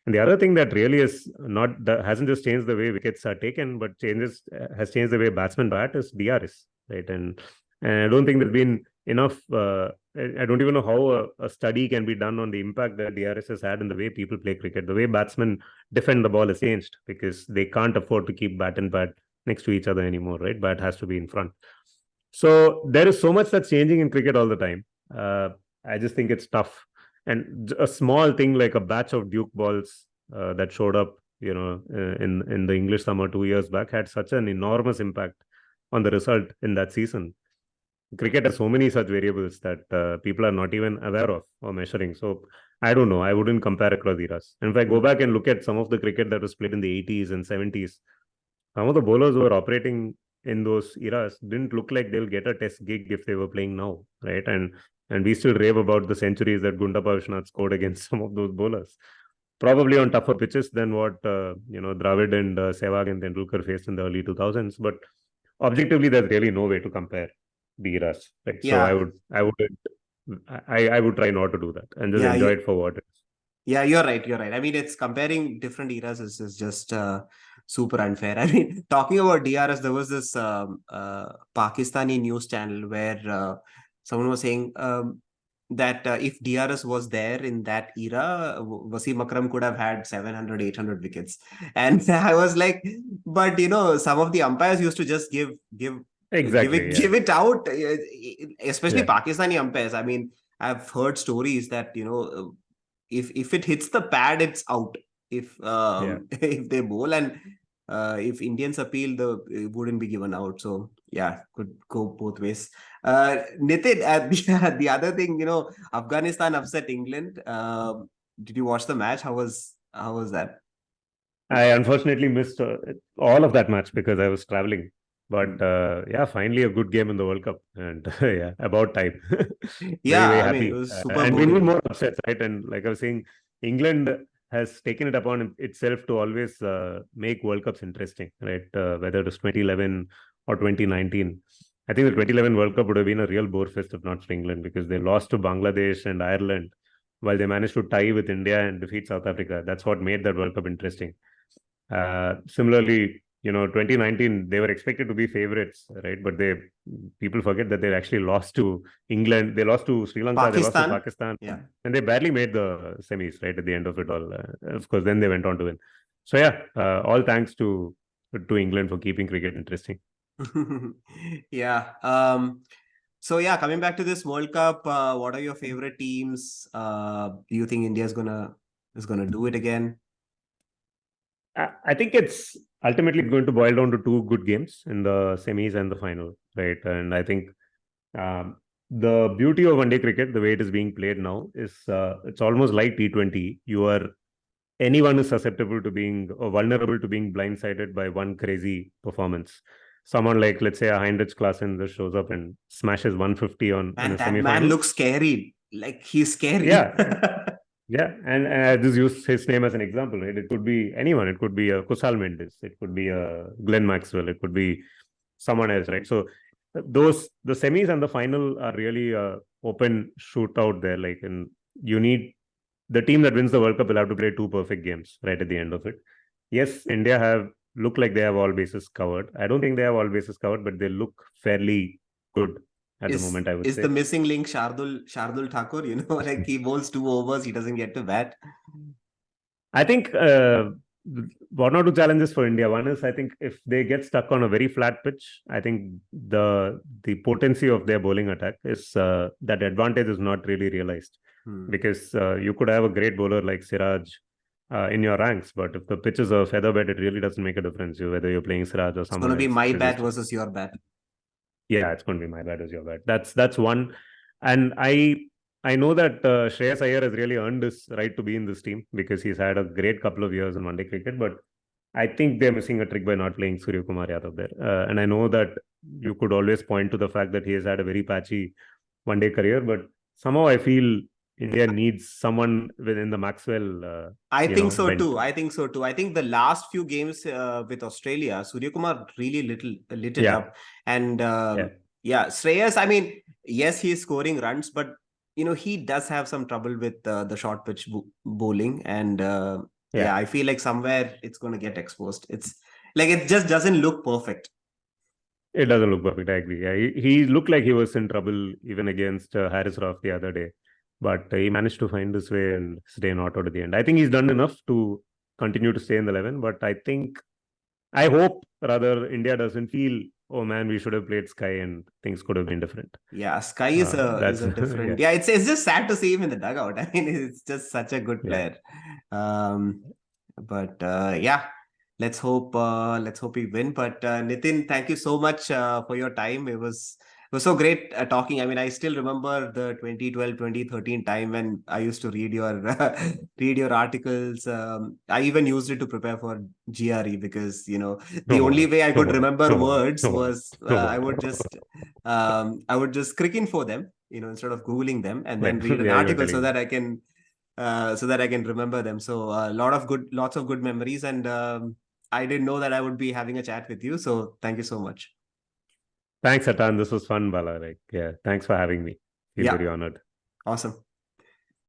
And the other thing that really hasn't just changed the way wickets are taken, but has changed the way batsmen bat is DRS, right? And I don't think there's been enough. I don't even know how a study can be done on the impact that DRS has had in the way people play cricket. The way batsmen defend the ball has changed because they can't afford to keep bat and bat next to each other anymore, right? Bat has to be in front. So there is so much that's changing in cricket all the time. I just think it's tough. And a small thing like a batch of Duke balls that showed up, in the English summer 2 years back had such an enormous impact on the result in that season. Cricket has so many such variables that people are not even aware of or measuring. So I don't know. I wouldn't compare across eras. And if I go back and look at some of the cricket that was played in the 80s and 70s, some of the bowlers who were operating in those eras didn't look like they'll get a test gig if they were playing now, right? And we still rave about the centuries that Gundappa Vishnath scored against some of those bowlers. Probably on tougher pitches than what Dravid and Sehwag and Tendulkar faced in the early 2000s. But objectively, there's really no way to compare the eras, right? Yeah. So I would try not to do that and just enjoy it for what it is. Yeah, you're right. I mean, it's comparing different eras is just super unfair. I mean, talking about DRS, there was this Pakistani news channel where someone was saying that if DRS was there in that era, Wasim Akram could have had 700, 800 wickets. And I was like, but some of the umpires used to just give Exactly. Give it out, especially Yeah. Pakistani umpires. I mean, I've heard stories that if it hits the pad, it's out. If Yeah. if they bowl, and if Indians appeal, it wouldn't be given out. So yeah, could go both ways. Nitin, the other thing, Afghanistan upset England. Did you watch the match? How was that? I unfortunately missed all of that match because I was traveling. But Hmm. yeah, finally a good game in the World Cup, and yeah, about time. Very, Yeah, very I mean, it happy. was super And we need boring. more upsets, right? And like I was saying, England has taken it upon itself to always make World Cups interesting, right? Whether it was 2011 or 2019. I think the 2011 World Cup would have been a real bore fest if not for England, because they lost to Bangladesh and Ireland while they managed to tie with India and defeat South Africa. That's what made that World Cup interesting. Similarly, 2019, they were expected to be favorites, right? But people forget that they actually lost to England, they lost to Sri Lanka, they lost to Pakistan, Pakistan, yeah. and they barely made the semis, right? At the end of it all, of course, then they went on to win. So yeah, all thanks to England for keeping cricket interesting. Yeah. So yeah, coming back to this World Cup, what are your favorite teams? Do you think India is gonna do it again? I think it's ultimately going to boil down to two good games in the semis and the final, right? And I think um, the beauty of one day cricket, the way it is being played now, is it's almost like T20. Anyone is susceptible to being or vulnerable to being blindsided by one crazy performance. Someone like, let's say, a Heinrich Klaasen just shows up and smashes 150 in a Man, that man semi-final. looks scary. Like he's scary. Yeah, yeah, and I just use his name as an example, right? It could be anyone. It could be a Kusal Mendes. It could be a Glenn Maxwell. It could be someone else, right? So the semis and the final are really a open shootout there. Like, and you need the team that wins the World Cup will have to play two perfect games right at the end of it. Yes, India have look like they have all bases covered. I don't think they have all bases covered, but they look fairly good at the is moment, I would is the say. missing link Shardul Thakur? Like he bowls 2 overs, he doesn't get to bat. I think one or two challenges for India. One is, I think if they get stuck on a very flat pitch, I think the potency of their bowling attack is that advantage is not really realized, Hmm. because you could have a great bowler like Siraj in your ranks, but if the pitch is a feather bed, it really doesn't make a difference whether you're playing Siraj or It's gonna someone be else. my Because bat it's versus your bat. yeah, it's going to be my bad as your bad. That's one, and I know that Shreyas Iyer has really earned his right to be in this team because he's had a great couple of years in one day cricket. But I think they're missing a trick by not playing Surya Kumar Yadav there. And I know that you could always point to the fact that he has had a very patchy one day career, but somehow I feel India needs someone within the Maxwell, I think so bent. too. I think so too. I think the last few games with Australia, Surya Kumar really lit it Yeah, up. And yeah, yeah, Shreyas, I mean, yes, he's scoring runs, but he does have some trouble with the short pitch bowling. And yeah. yeah, I feel like somewhere it's going to get exposed. It's like it just doesn't look perfect. It doesn't look perfect. I agree. Yeah, he looked like he was in trouble even against Harris Roth the other day, but he managed to find his way and stay not out at the end. I think he's done enough to continue to stay in the 11. But I hope rather India doesn't feel, oh man, we should have played Sky and things could have been different. Yeah, Sky is That's a yeah, different. Yeah, it's just sad to see him in the dugout. I mean, it's just such a good yeah. player. Um, but yeah, let's hope we win. But Nitin, thank you so much for your time. It was so great talking. I mean, I still remember the 2012 2013 time when I used to read your read your articles. I even used it to prepare for GRE because the only No, way I could no, remember no, words no, was no. I would just Cricinfo them, instead of Googling them, and then Right. read an Yeah, you were article telling me. so that I can remember them. So lots of good memories, and I didn't know that I would be having a chat with you. So thank you so much. Thanks, Atan. This was fun, Bala. Like, yeah, thanks for having me. Feel Yeah, very honored. awesome.